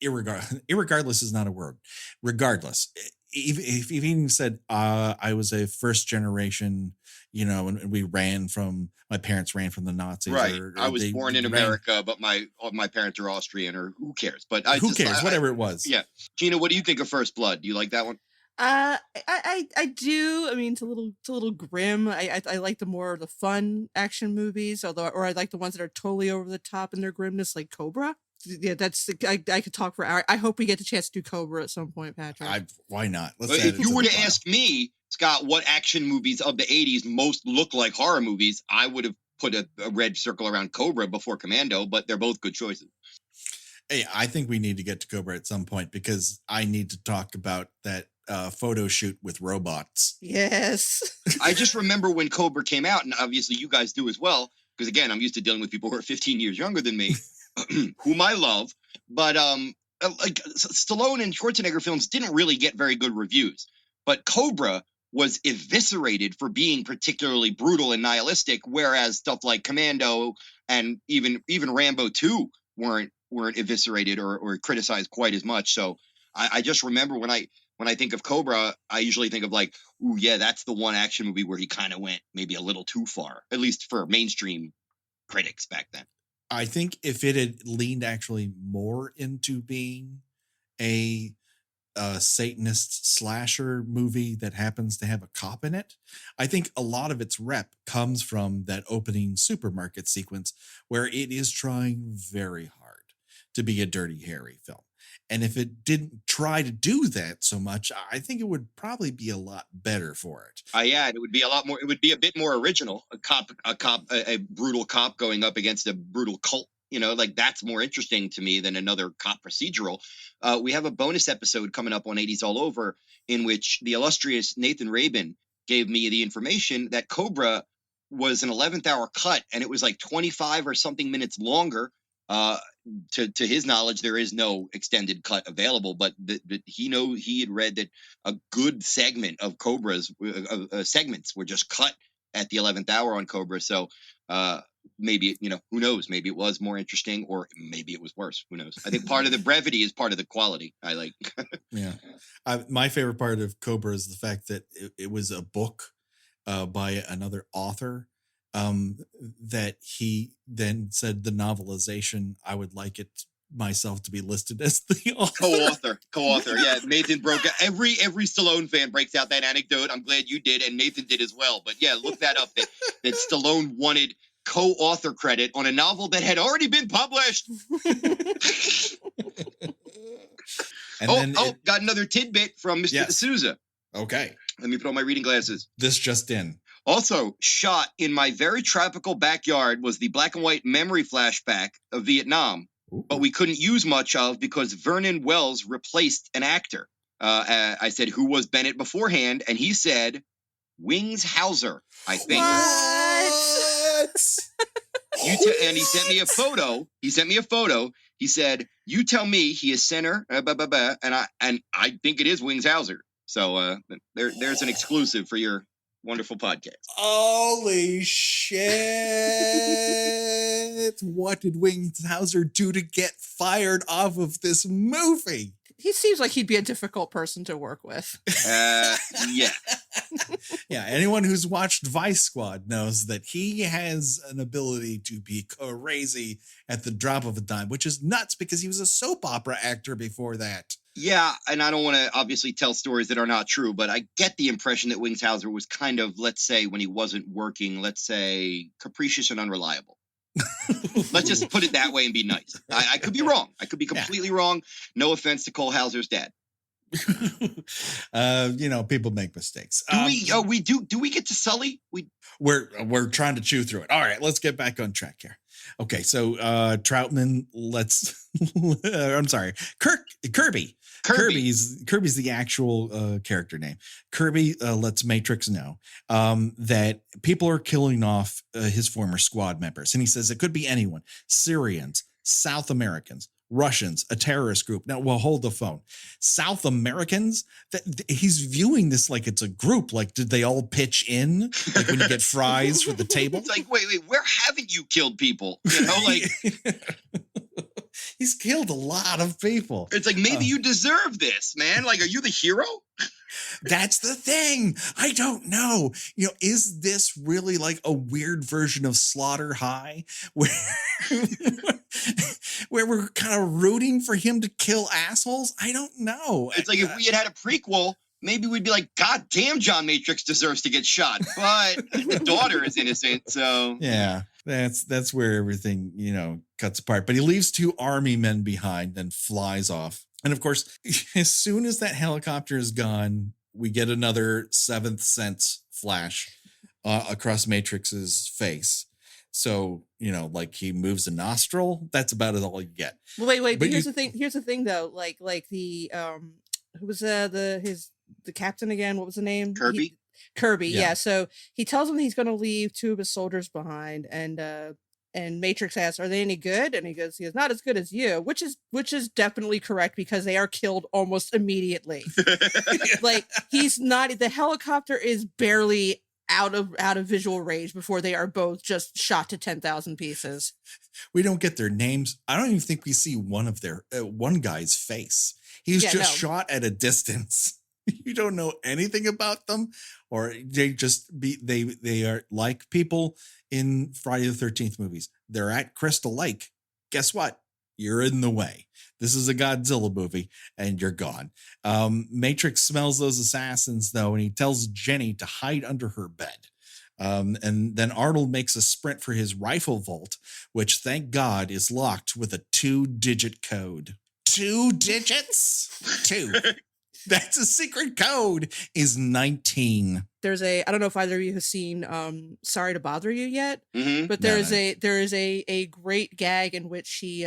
Irregardless is not a word. Regardless, if he even said, I was a first generation, and my parents ran from the Nazis. Right. I was born in America, but my parents are Austrian, or who cares? But who cares? Whatever it was. Yeah. Gina, what do you think of First Blood? Do you like that one? I do. I mean, it's a little grim. I like the fun action movies, or I like the ones that are totally over the top in their grimness, like Cobra. Yeah, I could talk for hours. I hope we get the chance to do Cobra at some point, Patrick. Why not? If you were to ask me, Scott, what action movies of the 80s most look like horror movies, I would have put a red circle around Cobra before Commando, but they're both good choices. Hey, I think we need to get to Cobra at some point, because I need to talk about that photo shoot with robots. Yes. I just remember when Cobra came out, and obviously you guys do as well, because again, I'm used to dealing with people who are 15 years younger than me, whom I love, but like Stallone and Schwarzenegger films didn't really get very good reviews, but Cobra was eviscerated for being particularly brutal and nihilistic, whereas stuff like Commando and even Rambo 2 weren't eviscerated or criticized quite as much. So I just remember when I think of Cobra, I usually think of like, ooh, yeah, that's the one action movie where he kind of went maybe a little too far, at least for mainstream critics back then. I think if it had leaned actually more into being a Satanist slasher movie that happens to have a cop in it, I think a lot of its rep comes from that opening supermarket sequence where it is trying very hard to be a Dirty Harry film. And if it didn't try to do that so much, I think it would probably be a lot better for it. Yeah, it would be a lot more. It would be a bit more original. A brutal cop going up against a brutal cult. Like that's more interesting to me than another cop procedural. We have a bonus episode coming up on 80s All Over, in which the illustrious Nathan Rabin gave me the information that Cobra was an 11th hour cut, and it was like 25 or something minutes longer. To his knowledge, there is no extended cut available, but he had read that a good segment of Cobra's segments were just cut at the 11th hour on Cobra. So maybe, who knows? Maybe it was more interesting, or maybe it was worse. Who knows? I think part of the brevity is part of the quality. I like. Yeah. My favorite part of Cobra is the fact that it was a book by another author. That he then said the novelization, I would like it myself to be listed as the author. Co-author. Yeah, Nathan broke it. Every Stallone fan breaks out that anecdote. I'm glad you did, and Nathan did as well. But yeah, look that up. That Stallone wanted co-author credit on a novel that had already been published. Got another tidbit from Mr. D'Souza. Okay. Let me put on my reading glasses. This just in. Also shot in my very tropical backyard was the black and white memory flashback of Vietnam, but we couldn't use much of because Vernon Wells replaced an actor. I said, who was Bennett beforehand? And he said, Wings Hauser, I think. And he sent me a photo. He said, "You tell me he is center." And I think it is Wings Hauser. So there's an exclusive for your wonderful podcast. Holy shit! What did Wings Hauser do to get fired off of this movie? He seems like he'd be a difficult person to work with. Yeah. Yeah, anyone who's watched Vice Squad knows that he has an ability to be crazy at the drop of a dime, which is nuts because he was a soap opera actor before that. Yeah, and I don't want to obviously tell stories that are not true, but I get the impression that Wings Hauser was kind of, let's say, when he wasn't working, let's say, capricious and unreliable. Let's just put it that way and be nice. I could be wrong. I could be completely wrong. No offense to Cole Hauser's dad. People make mistakes. Do we get to Sully? We're trying to chew through it. All right, let's get back on track here. Okay, so Troutman, Kirby. Kirby's the actual character name. Kirby lets Matrix know that people are killing off his former squad members. And he says it could be anyone. Syrians, South Americans, Russians, a terrorist group. Now, well, hold the phone. South Americans, he's viewing this like it's a group. Like, did they all pitch in? Like when you get fries for the table? It's like, wait, where haven't you killed people? He's killed a lot of people. It's like, maybe you deserve this, man. Like, are you the hero? That's the thing. I don't know. Is this really like a weird version of Slaughter High where we're kind of rooting for him to kill assholes? I don't know. It's like if we had a prequel, maybe we'd be like, God damn, John Matrix deserves to get shot. But the daughter is innocent, so. Yeah, that's where everything, cuts apart. But he leaves 2 army men behind, then flies off. And of course, as soon as that helicopter is gone, we get another Seventh Sense flash across Matrix's face. So, like he moves a nostril. That's about all you get. Well, wait. But here's the thing. Here's the thing, though. Like the who was the captain again? What was the name? Kirby. Kirby. Yeah. So he tells him he's going to leave 2 of his soldiers behind, and Matrix asks, "Are they any good?" And he goes, "Not as good as you," which is definitely correct because they are killed almost immediately. Like he's not. The helicopter is barely out of visual range before they are both just shot to 10,000 pieces. We don't get their names. I don't even think we see one guy's face. He's shot at a distance. You don't know anything about them, or they are like people in Friday the 13th movies. They're at Crystal Lake. Guess what? You're in the way. This is a Godzilla movie and you're gone. Matrix smells those assassins though, and he tells Jenny to hide under her bed. And then Arnold makes a sprint for his rifle vault, which thank God is locked with a 2-digit code. 2 digits? 2. That's a secret code is 19. There's I don't know if either of you have seen Sorry to Bother You yet, but there is a great gag in which he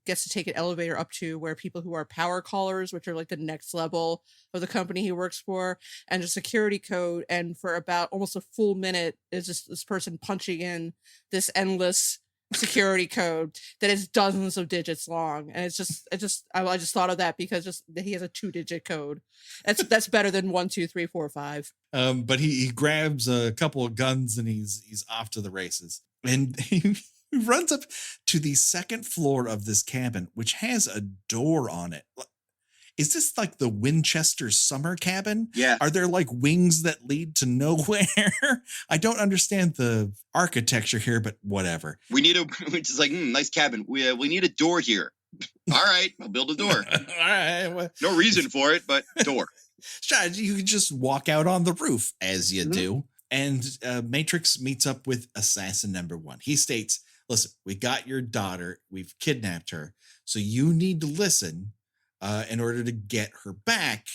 gets to take an elevator up to where people who are power callers, which are like the next level of the company he works for, and a security code, and for about almost a full minute is just this person punching in this endless security code that is dozens of digits long, and I just thought of that because he has a 2-digit code. That's better than 1, 2, 3, 4, 5. But he grabs a couple of guns and he's off to the races, and he runs up to the second floor of this cabin, which has a door on it. Is this like the Winchester summer cabin? Yeah. Are there like wings that lead to nowhere? I don't understand the architecture here, but whatever. We need which is like, nice cabin. We need a door here. All right, I'll build a door. All right. Well, no reason for it, but door. Sure, you can just walk out on the roof as you do. And Matrix meets up with assassin number 1. He states, listen, we got your daughter. We've kidnapped her. So you need to listen in order to get her back.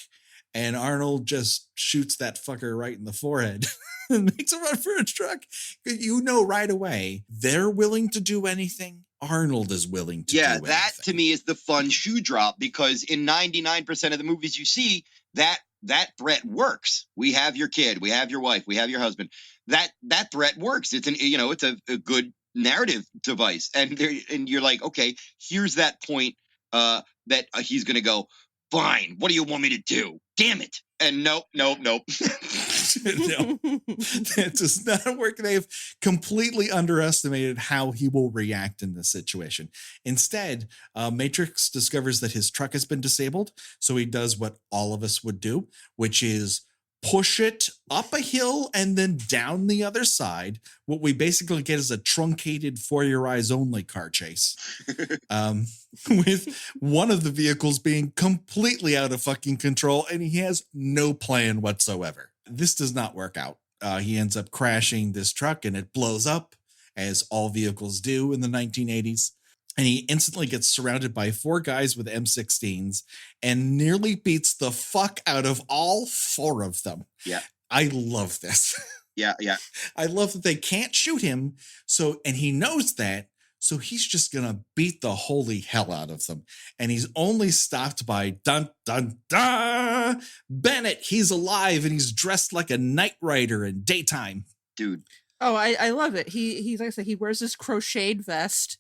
And Arnold just shoots that fucker right in the forehead and makes him run for a truck. You know right away they're willing to do anything Arnold is willing to Yeah, do that anything. to me is the fun shoe drop, because in 99% of the movies you see, that threat works. We have your kid, we have your wife, we have your husband. That threat works. It's it's a good narrative device, and you're like, okay, here's that point that he's gonna go, fine. What do you want me to do? Damn it! And nope. No, that does not work. They've completely underestimated how he will react in this situation. Instead, Matrix discovers that his truck has been disabled, so he does what all of us would do, which is push it up a hill and then down the other side. What we basically get is a truncated For Your Eyes Only car chase, with one of the vehicles being completely out of fucking control, and he has no plan whatsoever. This does not work out. He ends up crashing this truck and it blows up, as all vehicles do in the 1980s. And he instantly gets surrounded by 4 guys with M16s and nearly beats the fuck out of all 4 of them. Yeah. I love this. Yeah. I love that they can't shoot him. And he knows that. So he's just going to beat the holy hell out of them. And he's only stopped by dun, dun, dun, Bennett. He's alive and he's dressed like a Knight Rider in daytime. Dude. Oh, I love it. He's like I said, he wears this crocheted vest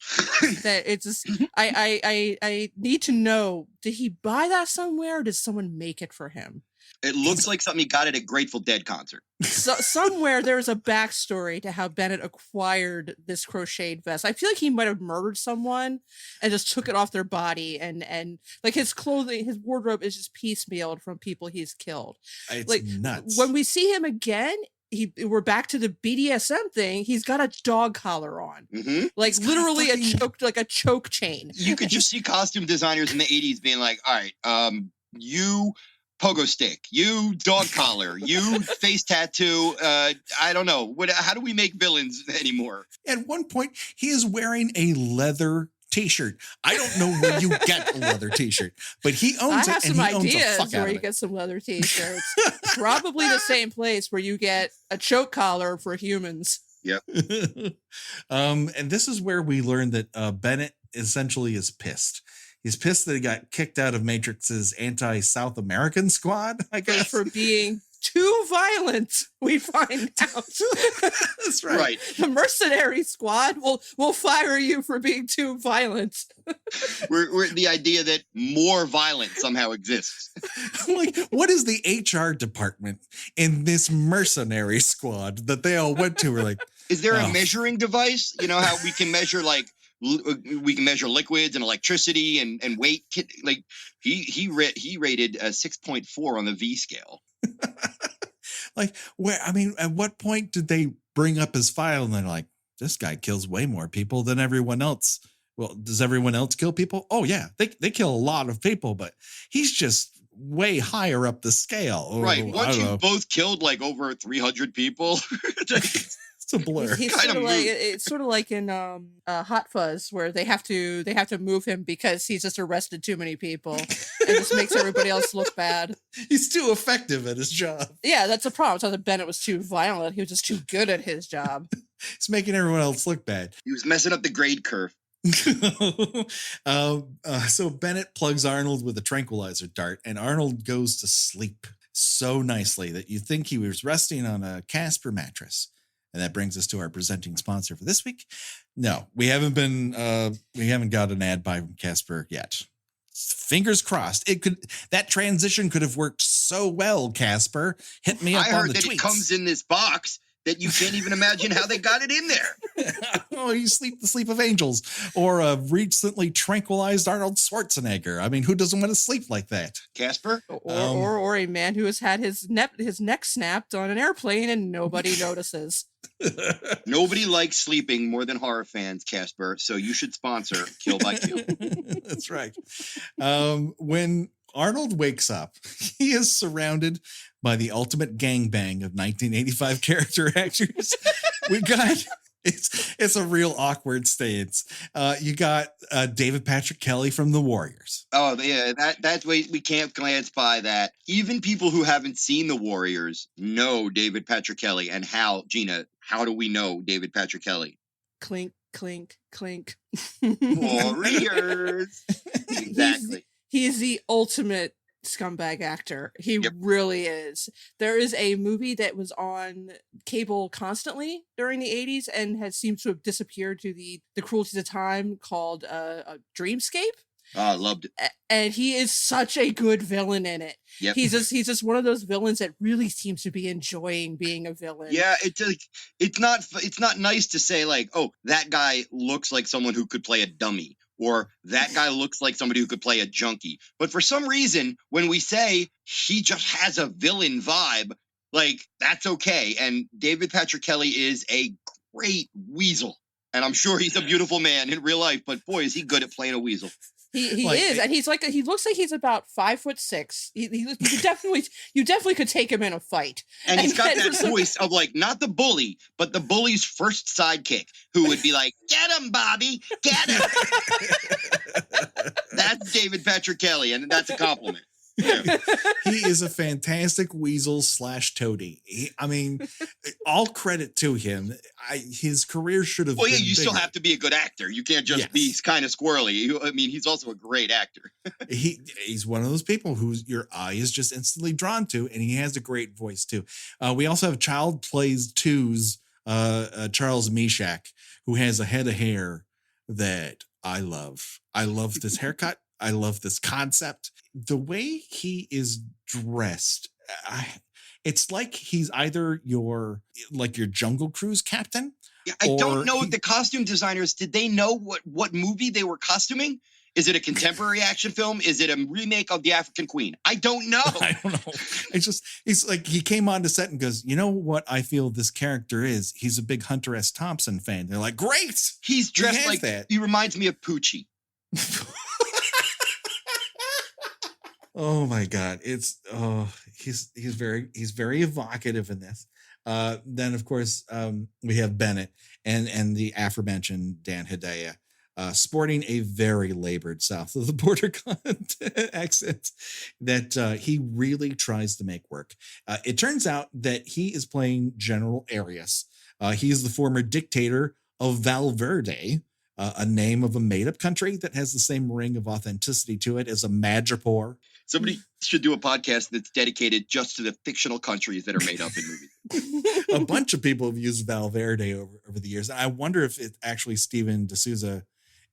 that it's just, I need to know, did he buy that somewhere or did someone make it for him? It looks like something he got at a Grateful Dead concert. So somewhere there's a backstory to how Bennett acquired this crocheted vest. I feel like he might have murdered someone and just took it off their body, and like his clothing, his wardrobe is just piecemealed from people he's killed. It's like nuts. When we see him again, we're back to the BDSM thing. He's got a dog collar on, like it's literally a choke chain. You could just see costume designers in the 80s being like, all right, you pogo stick, you dog collar, you face tattoo. I don't know. How do we make villains anymore? At one point, he is wearing a leather t-shirt. I don't know where you get a leather t-shirt, but he owns it, and he owns the fuck out of it. I have some ideas where you get some leather t-shirts. Probably the same place where you get a choke collar for humans. Yep. And this is where we learn that Bennett essentially is pissed. He's pissed that he got kicked out of Matrix's anti-South American squad, I guess. For being too violent, we find out. That's right. The mercenary squad will fire you for being too violent. we're the idea that more violence somehow exists. Like, what is the HR department in this mercenary squad that they all went to? We're like, is there a measuring device? You know how we can measure liquids and electricity and weight. Like he rated a 6.4 on the V scale. Like, where? I mean, at what point did they bring up his file and they're like, this guy kills way more people than everyone else? Well, does everyone else kill people? Oh yeah, they kill a lot of people, but he's just way higher up the scale. Right. Once you both killed like over 300 people. It's a blur. He's sort of like, it's sort of like in Hot Fuzz, where they have to move him because he's just arrested too many people, and this makes everybody else look bad. He's too effective at his job. Yeah, that's a problem. It's not that Bennett was too violent; he was just too good at his job. He's making everyone else look bad. He was messing up the grade curve. So Bennett plugs Arnold with a tranquilizer dart, and Arnold goes to sleep so nicely that you think he was resting on a Casper mattress. And that brings us to our presenting sponsor for this week. No, we haven't got an ad by Casper yet. Fingers crossed. That transition could have worked so well, Casper. Hit me up on the tweets. I heard that it comes in this box that you can't even imagine how they got it in there. Oh, you sleep the sleep of angels, or a recently tranquilized Arnold Schwarzenegger. I mean, who doesn't want to sleep like that? Casper? Or a man who has had his neck snapped on an airplane and nobody notices. Nobody likes sleeping more than horror fans, Casper. So you should sponsor Kill by Kill. That's right. When Arnold wakes up, he is surrounded by the ultimate gangbang of 1985 character actors. We got it's a real awkward stance. You got David Patrick Kelly from The Warriors. Oh yeah, that's we can't glance by that. Even people who haven't seen The Warriors know David Patrick Kelly. And how, Gina? How do we know David Patrick Kelly? Clink, clink, clink. Warriors. Exactly. He's the ultimate scumbag actor. He Yep. really is. There is a movie that was on cable constantly during the 80s and has seemed to have disappeared to the cruelties of time called Dreamscape. Oh, I loved it. And he is such a good villain in it. Yep. He's just one of those villains that really seems to be enjoying being a villain. Yeah, it's not nice to say like, oh, that guy looks like someone who could play a dummy, or that guy looks like somebody who could play a junkie. But for some reason, when we say he just has a villain vibe, like that's okay. And David Patrick Kelly is a great weasel. And I'm sure he's a beautiful man in real life, but boy, is he good at playing a weasel. He like, is, and he looks like he's about 5'6". You definitely could take him in a fight. And he's got that voice of like not the bully, but the bully's first sidekick, who would be like, "Get him, Bobby, get him." That's David Patrick Kelly, and that's a compliment. Yeah. He is a fantastic weasel / toady. I mean, all credit to him. His career should have. Well, yeah, been you bigger. still have to be a good actor. You can't just be kind of squirrely. I mean, he's also a great actor. He's one of those people who your eye is just instantly drawn to, and he has a great voice too. We also have Child Plays 2's Charles Meshach, who has a head of hair that I love. I love this haircut. I love this concept. The way he is dressed, it's like he's either your Jungle Cruise captain. Yeah, I don't know if the costume designers, did they know what movie they were costuming? Is it a contemporary action film? Is it a remake of The African Queen? I don't know. I don't know. He's like, he came on to set and goes, you know what I feel this character is? He's a big Hunter S. Thompson fan. They're like, great. He's dressed like that. He reminds me of Poochie. Oh my God. He's very evocative in this. Then of course, we have Bennett and the aforementioned Dan Hedaya, sporting a very labored south of the border accent that he really tries to make work. It turns out that he is playing General Arias. He is the former dictator of Valverde, a name of a made-up country that has the same ring of authenticity to it as a Madripoor. Somebody should do a podcast that's dedicated just to the fictional countries that are made up in movies. A bunch of people have used Valverde over the years. I wonder if it actually Steven D'Souza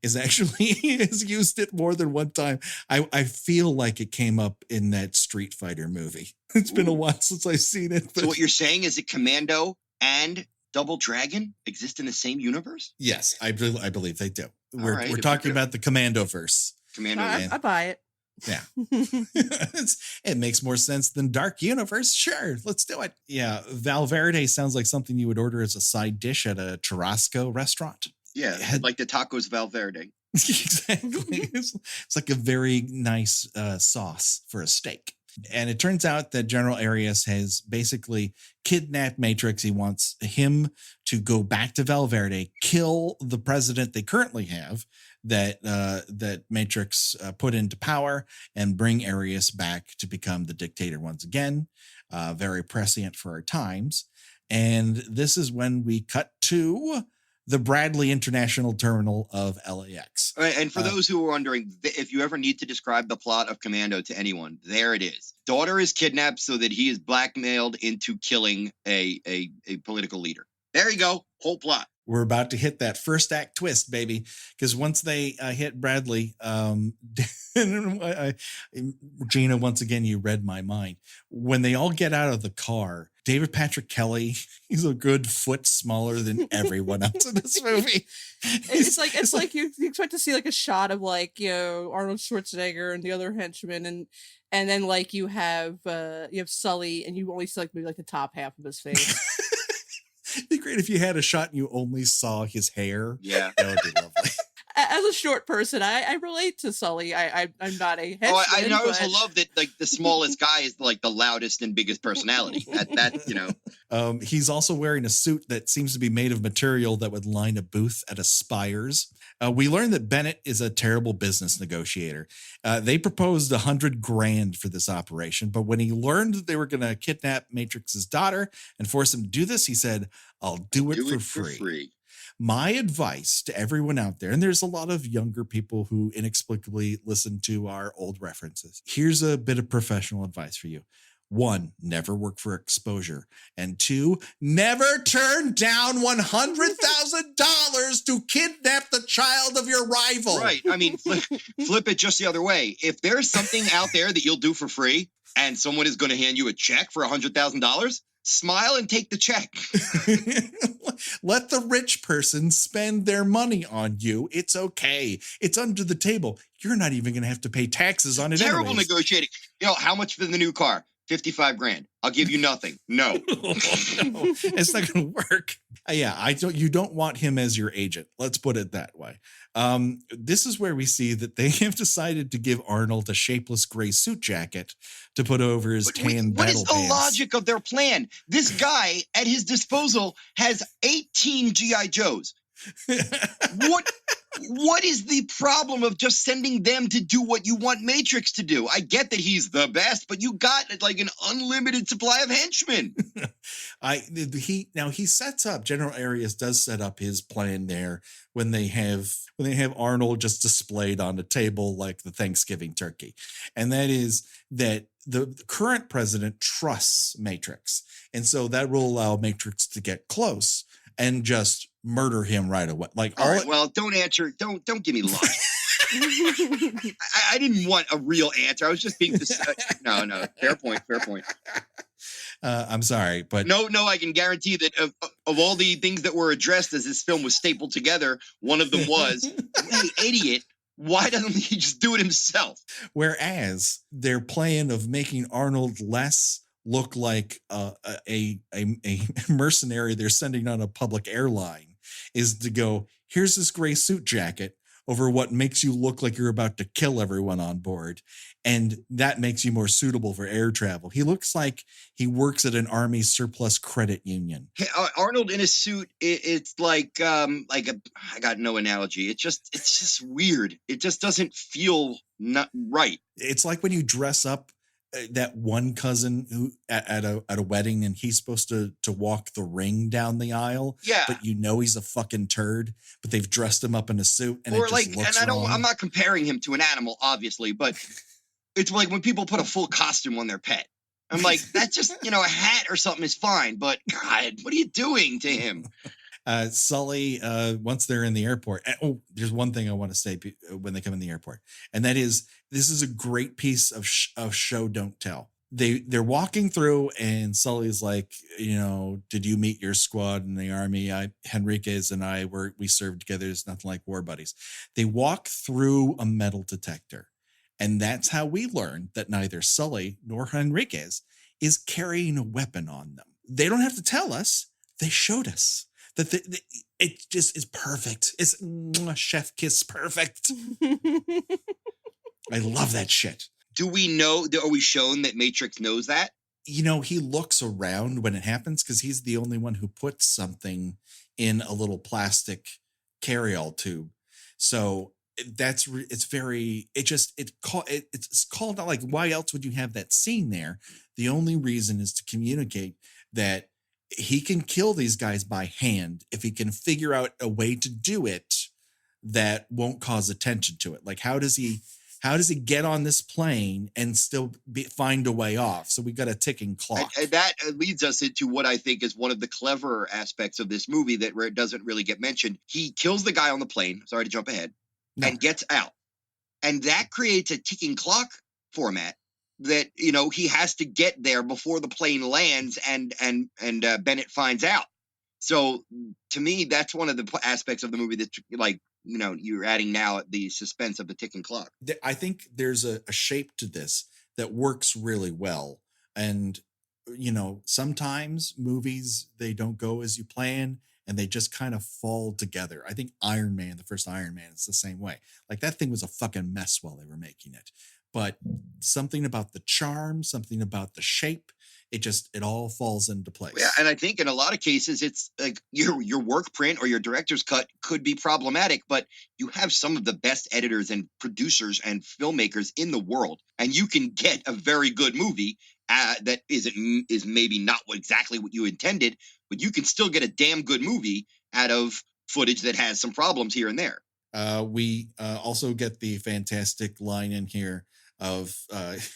has used it more than one time. I feel like it came up in that Street Fighter movie. It's been a while since I've seen it. So what you're saying is that Commando and Double Dragon exist in the same universe? Yes, I believe they do. We're talking about the Commando verse. Commando, I buy it. Yeah. It makes more sense than Dark Universe. Sure, let's do it. Yeah, Valverde sounds like something you would order as a side dish at a churrasco restaurant. Yeah, like the tacos Valverde. Exactly. It's like a very nice sauce for a steak. And it turns out that General Arias has basically kidnapped Matrix. He wants him to go back to Valverde, kill the president they currently have that Matrix put into power, and bring Arias back to become the dictator once again. Very prescient for our times. And this is when we cut to the Bradley International Terminal of LAX. All right, and for those who are wondering, if you ever need to describe the plot of Commando to anyone, there it is. Daughter is kidnapped so that he is blackmailed into killing a political leader. There you go. Whole plot. We're about to hit that first act twist, baby. Because once they hit Bradley, Gina, once again, you read my mind. When they all get out of the car, David Patrick Kelly, he's a good foot smaller than everyone else in this movie. It's like you expect to see like a shot of like, you know, Arnold Schwarzenegger and the other henchmen, and then like you have Sully, and you only see like maybe like the top half of his face. It'd be great if you had a shot and you only saw his hair. Yeah, that would be lovely. As a short person, I relate to Sully. I'm not a henchman. I also love that like the smallest guy is like the loudest and biggest personality. That you know. He's also wearing a suit that seems to be made of material that would line a booth at a Spires. We learned that Bennett is a terrible business negotiator. They proposed $100,000 for this operation, but when he learned that they were going to kidnap Matrix's daughter and force him to do this, he said, "I'll do it for free." My advice to everyone out there, and there's a lot of younger people who inexplicably listen to our old references. Here's a bit of professional advice for you. 1, never work for exposure. And 2, never turn down $100,000 to kidnap the child of your rival. Right. I mean, flip it just the other way. If there's something out there that you'll do for free and someone is going to hand you a check for $100,000, smile and take the check. Let the rich person spend their money on you. It's okay. It's under the table. You're not even going to have to pay taxes on it. Terrible anyways. negotiating. How much for the new car? $55,000. I'll give you nothing. No. No, it's not going to work. You don't want him as your agent. Let's put it that way. This is where we see that they have decided to give Arnold a shapeless gray suit jacket to put over his tan battle pants. What is the logic of their plan? This guy at his disposal has 18 G.I. Joes. What is the problem of just sending them to do what you want Matrix to do? I get that he's the best, but you got like an unlimited supply of henchmen. He sets up, General Arias does set up his plan there when they have Arnold just displayed on a table like the Thanksgiving turkey. And that is that the current president trusts Matrix. And so that will allow Matrix to get close and just murder him right away. Well, don't answer. Don't give me logic. I didn't want a real answer. I was just being no. Fair point. I'm sorry, but no. I can guarantee that of all the things that were addressed as this film was stapled together, one of them was, "Hey, idiot, why doesn't he just do it himself?" Whereas their plan of making Arnold less look like a mercenary they're sending on a public airline is to go, here's this gray suit jacket over what makes you look like you're about to kill everyone on board. And that makes you more suitable for air travel. He looks like he works at an Army surplus credit union. Hey, Arnold in a suit, it's I got no analogy. It's just weird. It just doesn't feel not right. It's like when you dress up that one cousin who at a wedding and he's supposed to walk the ring down the aisle, but he's a fucking turd, but they've dressed him up in a suit and I'm not comparing him to an animal, obviously, but it's like when people put a full costume on their pet. I'm like, that's just, a hat or something is fine, but God, what are you doing to him? Sully, once they're in the airport, there's one thing I want to say when they come in the airport, and that is, this is a great piece of show don't tell. They're walking through, and Sully's like, did you meet your squad in the Army? Henriquez and I we served together. It's nothing like war buddies. They walk through a metal detector, and that's how we learn that neither Sully nor Henriquez is carrying a weapon on them. They don't have to tell us; they showed us. That it just is perfect. It's chef kiss perfect. I love that shit. Do we know? Are we shown that Matrix knows that? He looks around when it happens because he's the only one who puts something in a little plastic carry-all tube. So it's called out. Like, why else would you have that scene there? The only reason is to communicate that he can kill these guys by hand if he can figure out a way to do it that won't cause attention to it. Like, how does he get on this plane and still find a way off? So we got a ticking clock. And that leads us into what I think is one of the cleverer aspects of this movie that where it doesn't really get mentioned. He kills the guy on the plane. Sorry to jump ahead. No. And gets out. And that creates a ticking clock format that, he has to get there before the plane lands and Bennett finds out. So to me, that's one of the aspects of the movie that, you're adding now the suspense of the ticking clock. I think there's a shape to this that works really well. And, sometimes movies, they don't go as you plan and they just kind of fall together. I think Iron Man, the first Iron Man, is the same way. Like, that thing was a fucking mess while they were making it. But something about the charm, something about the shape, it all falls into place. Yeah, and I think in a lot of cases, it's like your work print or your director's cut could be problematic, but you have some of the best editors and producers and filmmakers in the world, and you can get a very good movie that is maybe not exactly what you intended, but you can still get a damn good movie out of footage that has some problems here and there. We also get the fantastic line in here of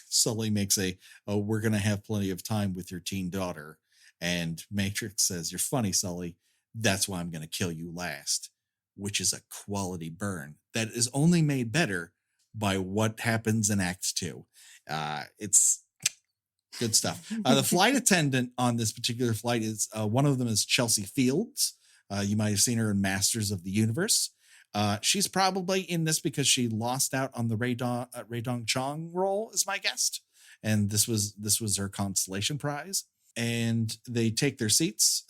Sully makes we're going to have plenty of time with your teen daughter. And Matrix says, "You're funny, Sully. That's why I'm going to kill you last," which is a quality burn that is only made better by what happens in Act 2. It's good stuff. The flight attendant on this particular flight is one of them is Chelsea Fields. You might have seen her in Masters of the Universe. She's probably in this because she lost out on the Ray Dong Chong role as my guest, and this was her consolation prize. And they take their seats.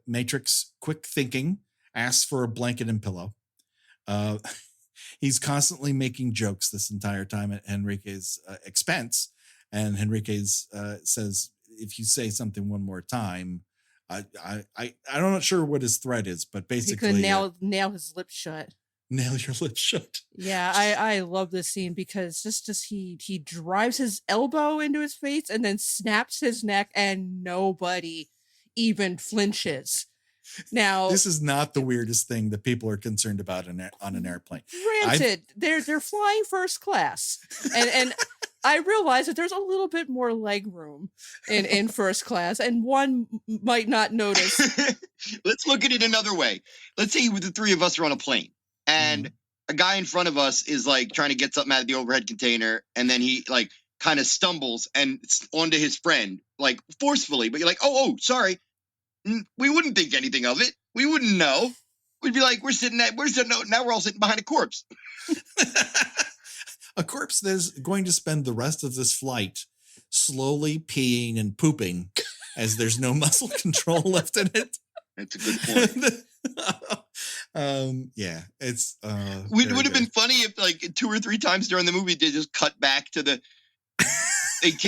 Matrix, quick thinking, asks for a blanket and pillow. He's constantly making jokes this entire time at Henrique's expense, and Henrique's says, "If you say something one more time." I'm not sure what his threat is, but basically he could nail his lips shut. Nail your lips shut. Yeah, I love this scene because just he drives his elbow into his face and then snaps his neck, and nobody even flinches. Now, this is not the weirdest thing that people are concerned about on an airplane. Granted, they're flying first class, and I realize that there's a little bit more leg room in first class, and one might not notice. Let's look at it another way. Let's say the three of us are on a plane, and a guy in front of us is like trying to get something out of the overhead container, and then he like kind of stumbles and onto his friend like forcefully. But you're like, oh, sorry. We wouldn't think anything of it. We wouldn't know. We'd be like, now we're all sitting behind a corpse. A corpse that's going to spend the rest of this flight slowly peeing and pooping as there's no muscle control left in it. That's a good point. Yeah, it's would have been funny if like 2 or 3 times during the movie they just cut back to the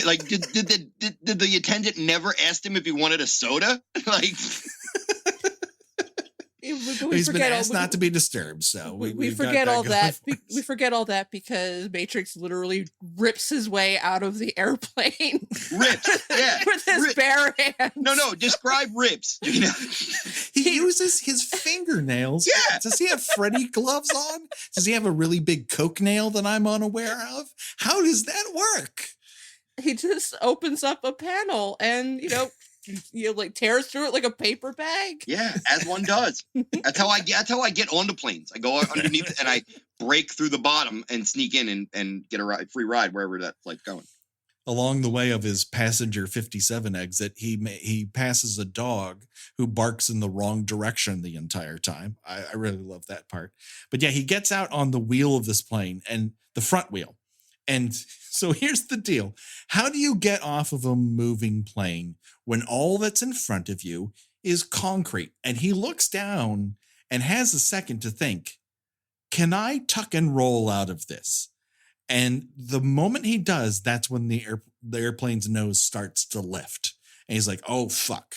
like did the attendant never ask him if he wanted a soda? Like he's been asked not to be disturbed, so we forget all that. We forget all that because Matrix literally rips his way out of the airplane. Rips, yeah, with his bare hands. No, describe rips. You know? He uses his fingernails. Yeah. Does he have Freddy gloves on? Does he have a really big coke nail that I'm unaware of? How does that work? He just opens up a panel and, like tears through it like a paper bag. Yeah, as one does. That's how I get onto planes. I go underneath and I break through the bottom and sneak in and get a free ride wherever that flight's going. Along the way of his passenger 57 exit, he passes a dog who barks in the wrong direction the entire time. I really love that part. But yeah, he gets out on the wheel of this plane, and the front wheel. And so here's the deal. How do you get off of a moving plane when all that's in front of you is concrete? And he looks down and has a second to think, can I tuck and roll out of this? And the moment he does, that's when the airplane's nose starts to lift. And he's like, oh, fuck.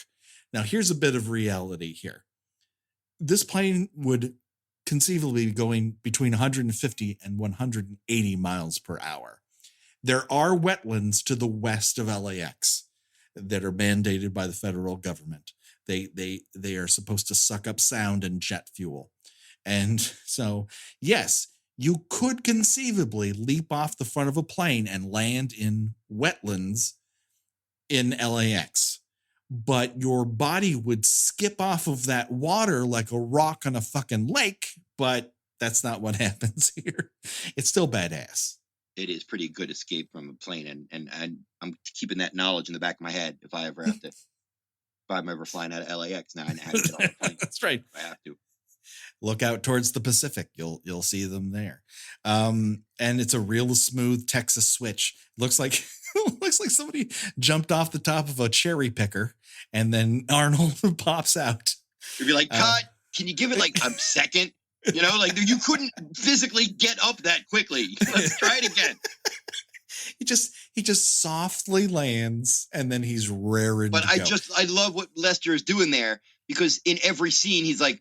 Now, here's a bit of reality here. This plane would conceivably be going between 150 and 180 miles per hour. There are wetlands to the west of LAX that are mandated by the federal government. They are supposed to suck up sound and jet fuel. And so, yes, you could conceivably leap off the front of a plane and land in wetlands in LAX. But your body would skip off of that water like a rock on a fucking lake, but that's not what happens here. It's still badass. It is pretty good escape from a plane, and I'm keeping that knowledge in the back of my head if I'm ever flying out of LAX now, I know how to get on a plane. That's right. I have to. Look out towards the Pacific. You'll see them there. And it's a real smooth Texas switch. Looks like somebody jumped off the top of a cherry picker, and then Arnold pops out. You'd be like, cut. Can you give it like a second? Like you couldn't physically get up that quickly. Let's try it again. He just softly lands, and then he's raring to go. But I love what Lester is doing there, because in every scene he's like,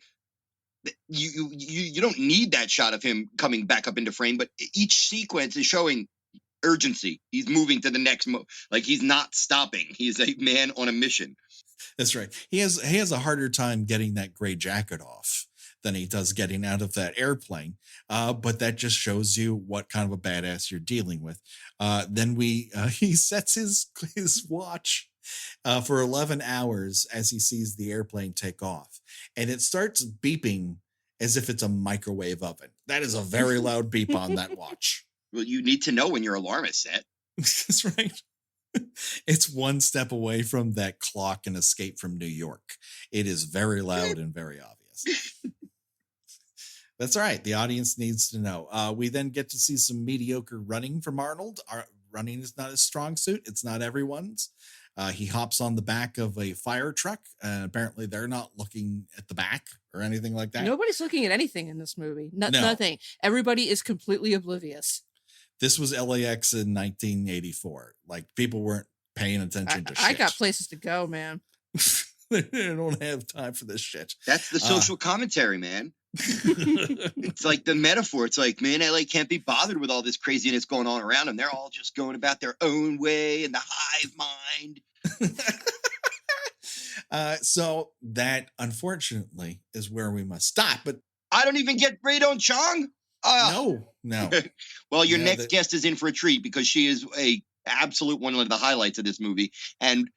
you don't need that shot of him coming back up into frame, but each sequence is showing urgency. He's moving to the next like he's not stopping. He's a man on a mission. That's right. He has a harder time getting that gray jacket off than he does getting out of that airplane. But that just shows you what kind of a badass you're dealing with. Then he sets his watch for 11 hours as he sees the airplane take off, and it starts beeping as if it's a microwave oven. That is a very loud beep on that watch. Well, you need to know when your alarm is set. That's right. It's one step away from that clock in Escape from New York. It is very loud and very obvious. That's all right. The audience needs to know. We then get to see some mediocre running from Arnold. Running is not his strong suit. It's not everyone's. He hops on the back of a fire truck, and apparently they're not looking at the back or anything like that. Nobody's looking at anything in this movie. No. Nothing. Everybody is completely oblivious. This was LAX in 1984. Like, people weren't paying attention to shit. I got places to go, man. They don't have time for this shit. That's the social commentary, man. It's like the metaphor. It's like, man, LA can't be bothered with all this craziness going on around them. They're all just going about their own way in the hive mind. So that, unfortunately, is where we must stop. But I don't even get Radon Chong. No. Well, your next guest is in for a treat because she is a absolute one of the highlights of this movie. And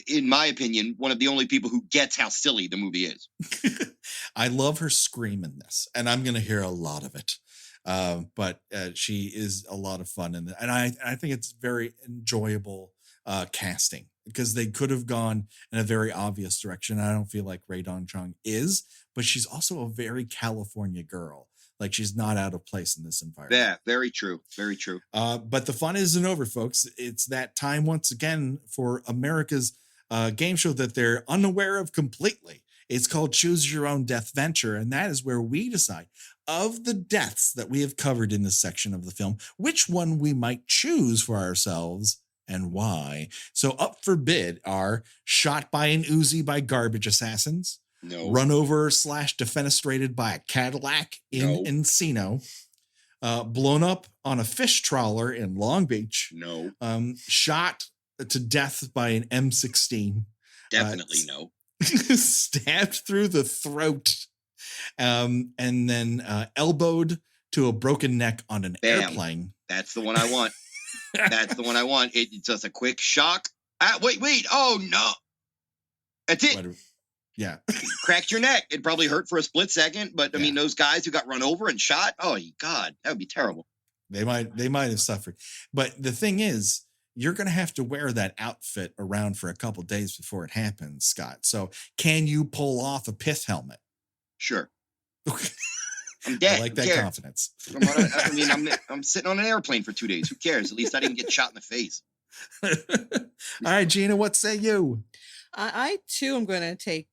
in my opinion, one of the only people who gets how silly the movie is. I love her scream in this, and I'm going to hear a lot of it. But she is a lot of fun. And I think it's very enjoyable casting, because they could have gone in a very obvious direction. I don't feel like Radon Chong is, but she's also a very California girl. Like, she's not out of place in this environment. Yeah, very true. Very true. But the fun isn't over, folks. It's that time once again for America's game show that they're unaware of completely. It's called Choose Your Own Death Venture. And that is where we decide, of the deaths that we have covered in this section of the film, which one we might choose for ourselves and why. So up for bid are shot by an Uzi by garbage assassins. No. Run over / defenestrated by a Cadillac in Encino. Blown up on a fish trawler in Long Beach. No. Shot to death by an M16. Definitely no. Stabbed through the throat. And then elbowed to a broken neck on an airplane. That's the one I want. That's the one I want. It's just a quick shock. Wait. Oh, no. That's it. Yeah. Cracked your neck. It probably hurt for a split second, but I mean, those guys who got run over and shot, oh God, that would be terrible. They might have suffered. But the thing is, you're going to have to wear that outfit around for a couple days before it happens, Scott. So can you pull off a pith helmet? Sure. I'm dead. I like that confidence. I'm sitting on an airplane for 2 days. Who cares? At least I didn't get shot in the face. All right, Gina, what say you? I too am going to take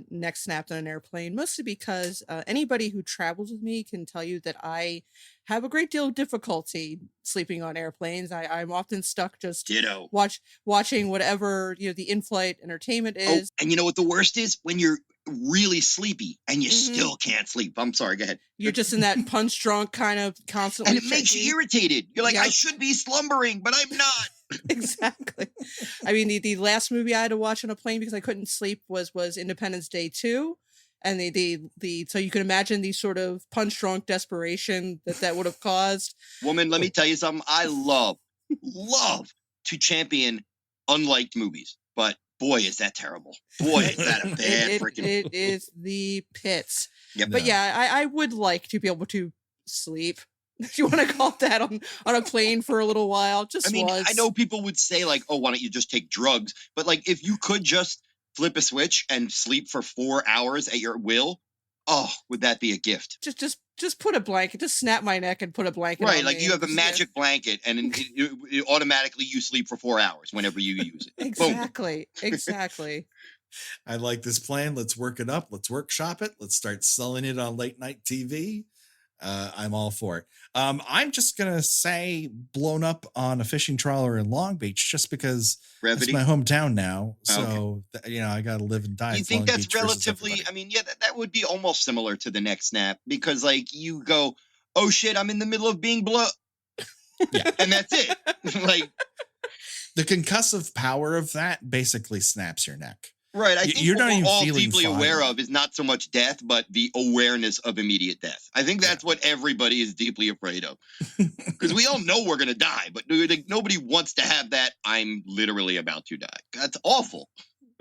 neck snapped on an airplane, mostly because anybody who travels with me can tell you that I have a great deal of difficulty sleeping on airplanes. I'm often stuck just watching whatever the in-flight entertainment is. And you know what the worst is? When you're really sleepy and you still can't sleep. I'm sorry, go ahead. You're just in that punch drunk kind of constantly. And it makes you irritated. You're like, I should be slumbering, but I'm not. Exactly. I mean, the last movie I had to watch on a plane because I couldn't sleep was Independence Day 2. And so you can imagine the sort of punch drunk desperation that would have caused. Woman, let me tell you something. I love to champion unliked movies, but boy, is that terrible. Boy, is that a bad freaking movie. It is the pits. Yep. But yeah, I would like to be able to sleep, if you want to call it that, on a plane for a little while. I know people would say like, oh, why don't you just take drugs? But like, if you could just flip a switch and sleep for 4 hours at your will, oh, would that be a gift? Just put a blanket, just snap my neck and put a blanket on. Right, like you have a magic blanket and it automatically you sleep for 4 hours whenever you use it. Exactly. I like this plan. Let's work it up. Let's workshop it. Let's start selling it on late night TV. I'm all for it. I'm just going to say blown up on a fishing trawler in Long Beach just because it's my hometown now. So, I got to live and die. You think that's relatively, that would be almost similar to the neck snap because like you go, oh shit, I'm in the middle of being blown. Yeah. And that's it. Like the concussive power of that basically snaps your neck. Right. I think You're what not we're even all feeling deeply fine. aware of is not so much death, but the awareness of immediate death. I think that's what everybody is deeply afraid of. Because we all know we're going to die, but nobody wants to have that. I'm literally about to die. That's awful.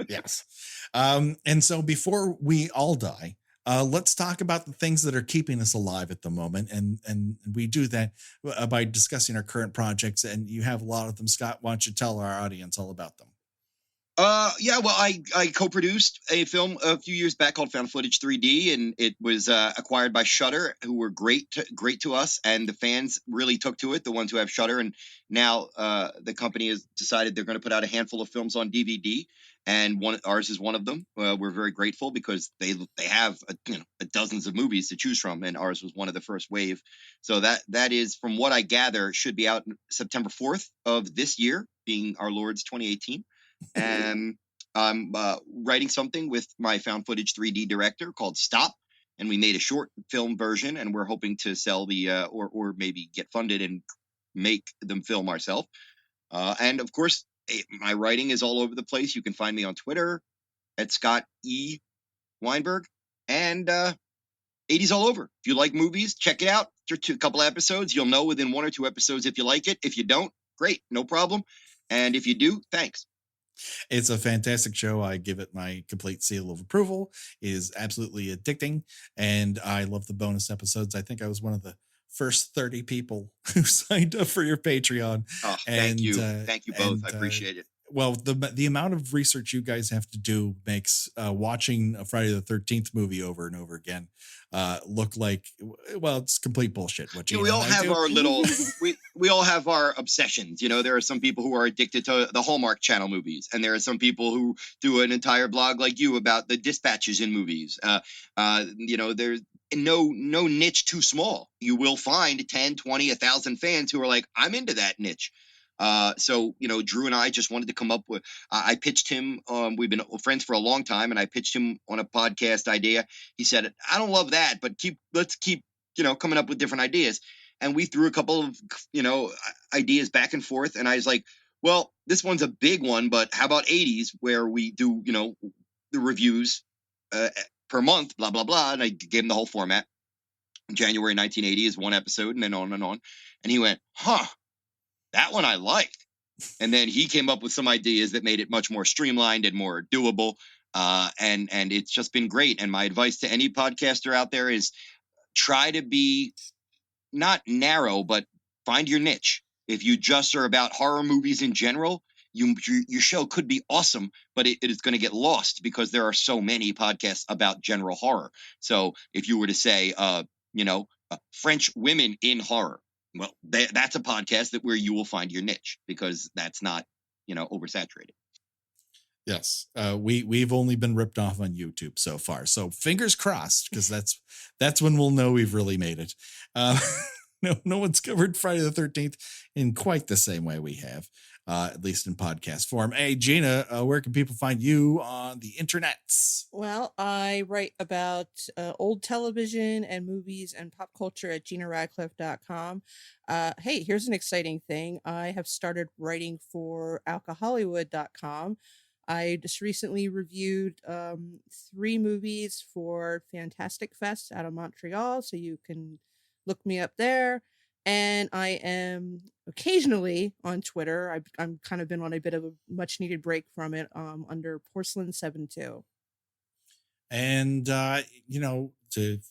Yes. And so before we all die, let's talk about the things that are keeping us alive at the moment. And we do that by discussing our current projects. And you have a lot of them. Scott, why don't you tell our audience all about them? Yeah, well, I co-produced a film a few years back called Found Footage 3D, and it was acquired by Shudder, who were great to us, and the fans really took to it, the ones who have Shudder, and now the company has decided they're going to put out a handful of films on DVD, and ours is one of them. We're very grateful because they have dozens of movies to choose from, and ours was one of the first wave. So that is, from what I gather, should be out September 4th of this year, being our Lord's 2018. And I'm writing something with my found footage 3D director called Stop, and we made a short film version, and we're hoping to sell the or maybe get funded and make them film ourselves. And of course, my writing is all over the place. You can find me on Twitter at Scott E. Weinberg, and 80s all over. If you like movies, check it out. Just a couple of episodes. You'll know within 1 or 2 episodes if you like it. If you don't, great, no problem. And if you do, thanks. It's a fantastic show. I give it my complete seal of approval. It is absolutely addicting, and I love the bonus episodes. I think I was one of the first 30 people who signed up for your Patreon. Oh, thank you. Thank you both. I appreciate it. Well, the amount of research you guys have to do makes watching a Friday the 13th movie over and over again look like, well, it's complete bullshit. What we all have our little, we all have our obsessions. There are some people who are addicted to the Hallmark Channel movies, and there are some people who do an entire blog like you about the dispatches in movies. There's no niche too small. You will find 10, 20, 1,000 fans who are like, I'm into that niche. So Drew and I just wanted to come up with, I pitched him, we've been friends for a long time, and I pitched him on a podcast idea. He said, I don't love that, but let's keep coming up with different ideas. And we threw a couple of, ideas back and forth. And I was like, well, this one's a big one, but how about 80s, where we do, the reviews per month, blah, blah, blah. And I gave him the whole format. January 1980 is one episode, and then on and on. And he went, that one I liked. And then he came up with some ideas that made it much more streamlined and more doable. And it's just been great. And my advice to any podcaster out there is try to be not narrow, but find your niche. If you just are about horror movies in general, your show could be awesome, but it is going to get lost because there are so many podcasts about general horror. So if you were to say, French women in horror, well, that's a podcast where you will find your niche, because that's not, oversaturated. Yes. We've only been ripped off on YouTube so far. So fingers crossed, because that's when we'll know we've really made it. No one's covered Friday the 13th in quite the same way we have, at least in podcast form. Hey, Gina, where can people find you on the internets? Well, I write about old television and movies and pop culture at GinaRadcliffe.com. Hey, here's an exciting thing. I have started writing for alcohollywood.com. I just recently reviewed 3 movies for Fantastic Fest out of Montreal, so you can look me up there. And I am occasionally on Twitter. I'm kind of been on a bit of a much needed break from it under Porcelain72. And,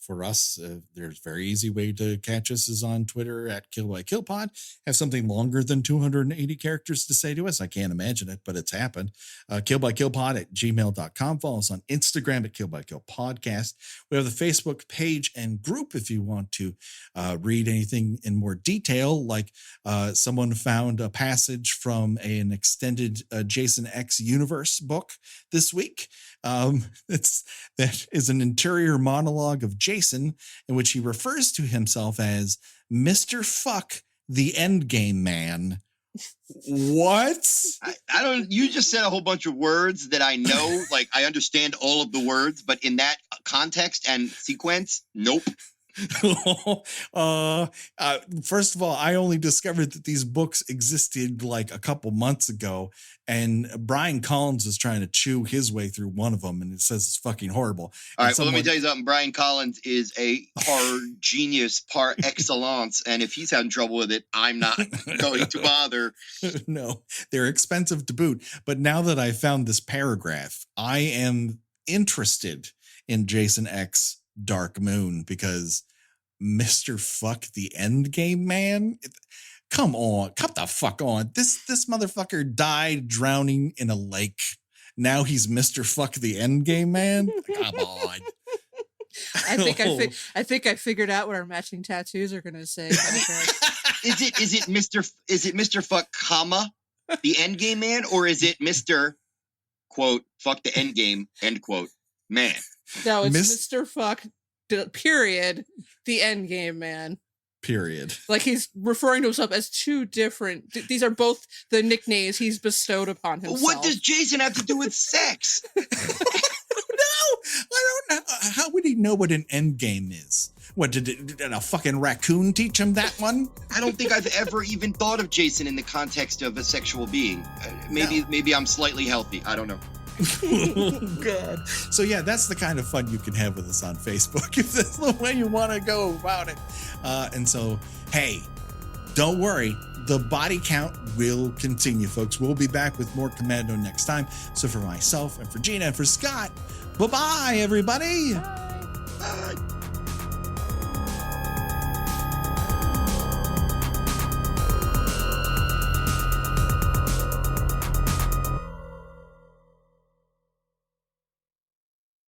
for us, there's a very easy way to catch us is on Twitter at KillByKillPod. Have something longer than 280 characters to say to us. I can't imagine it, but it's happened. KillByKillPod at gmail.com. Follow us on Instagram at KillByKillPodcast. We have the Facebook page and group if you want to read anything in more detail, like someone found a passage from an extended Jason X universe book this week. That is an interior monologue of Jason in which he refers to himself as Mr. Fuck the Endgame Man. What? I don't, you just said a whole bunch of words that I know, like I understand all of the words, but in that context and sequence, nope. First of all, I only discovered that these books existed like a couple months ago, and Brian Collins is trying to chew his way through one of them, and it says it's fucking horrible. All right, well, let me tell you something. Brian Collins is a horror genius par excellence, and if he's having trouble with it, I'm not going to bother. No, they're expensive to boot. But now that I found this paragraph, I am interested in Jason X Dark Moon, because Mr. Fuck the Endgame Man, come the fuck on. This motherfucker died drowning in a lake. Now he's Mr. Fuck the Endgame Man. Come on. I think I figured out what our matching tattoos are gonna say. Is it Mr. Fuck, comma, the Endgame Man, or is it Mr. quote fuck the Endgame end quote man? No, it's Mr. Fuck period the Endgame Man. Period. Like he's referring to himself as two different. These are both the nicknames he's bestowed upon himself. What does Jason have to do with sex? No, I don't know. How would he know what an endgame is? What, did a fucking raccoon teach him that one? I don't think I've ever even thought of Jason in the context of a sexual being. Maybe I'm slightly healthy. I don't know. Oh, God. So yeah, that's the kind of fun you can have with us on Facebook if that's the way you want to go about it. And so, hey, don't worry. The body count will continue, folks. We'll be back with more Commando next time. So for myself and for Gina and for Scott, bye-bye, everybody. Bye.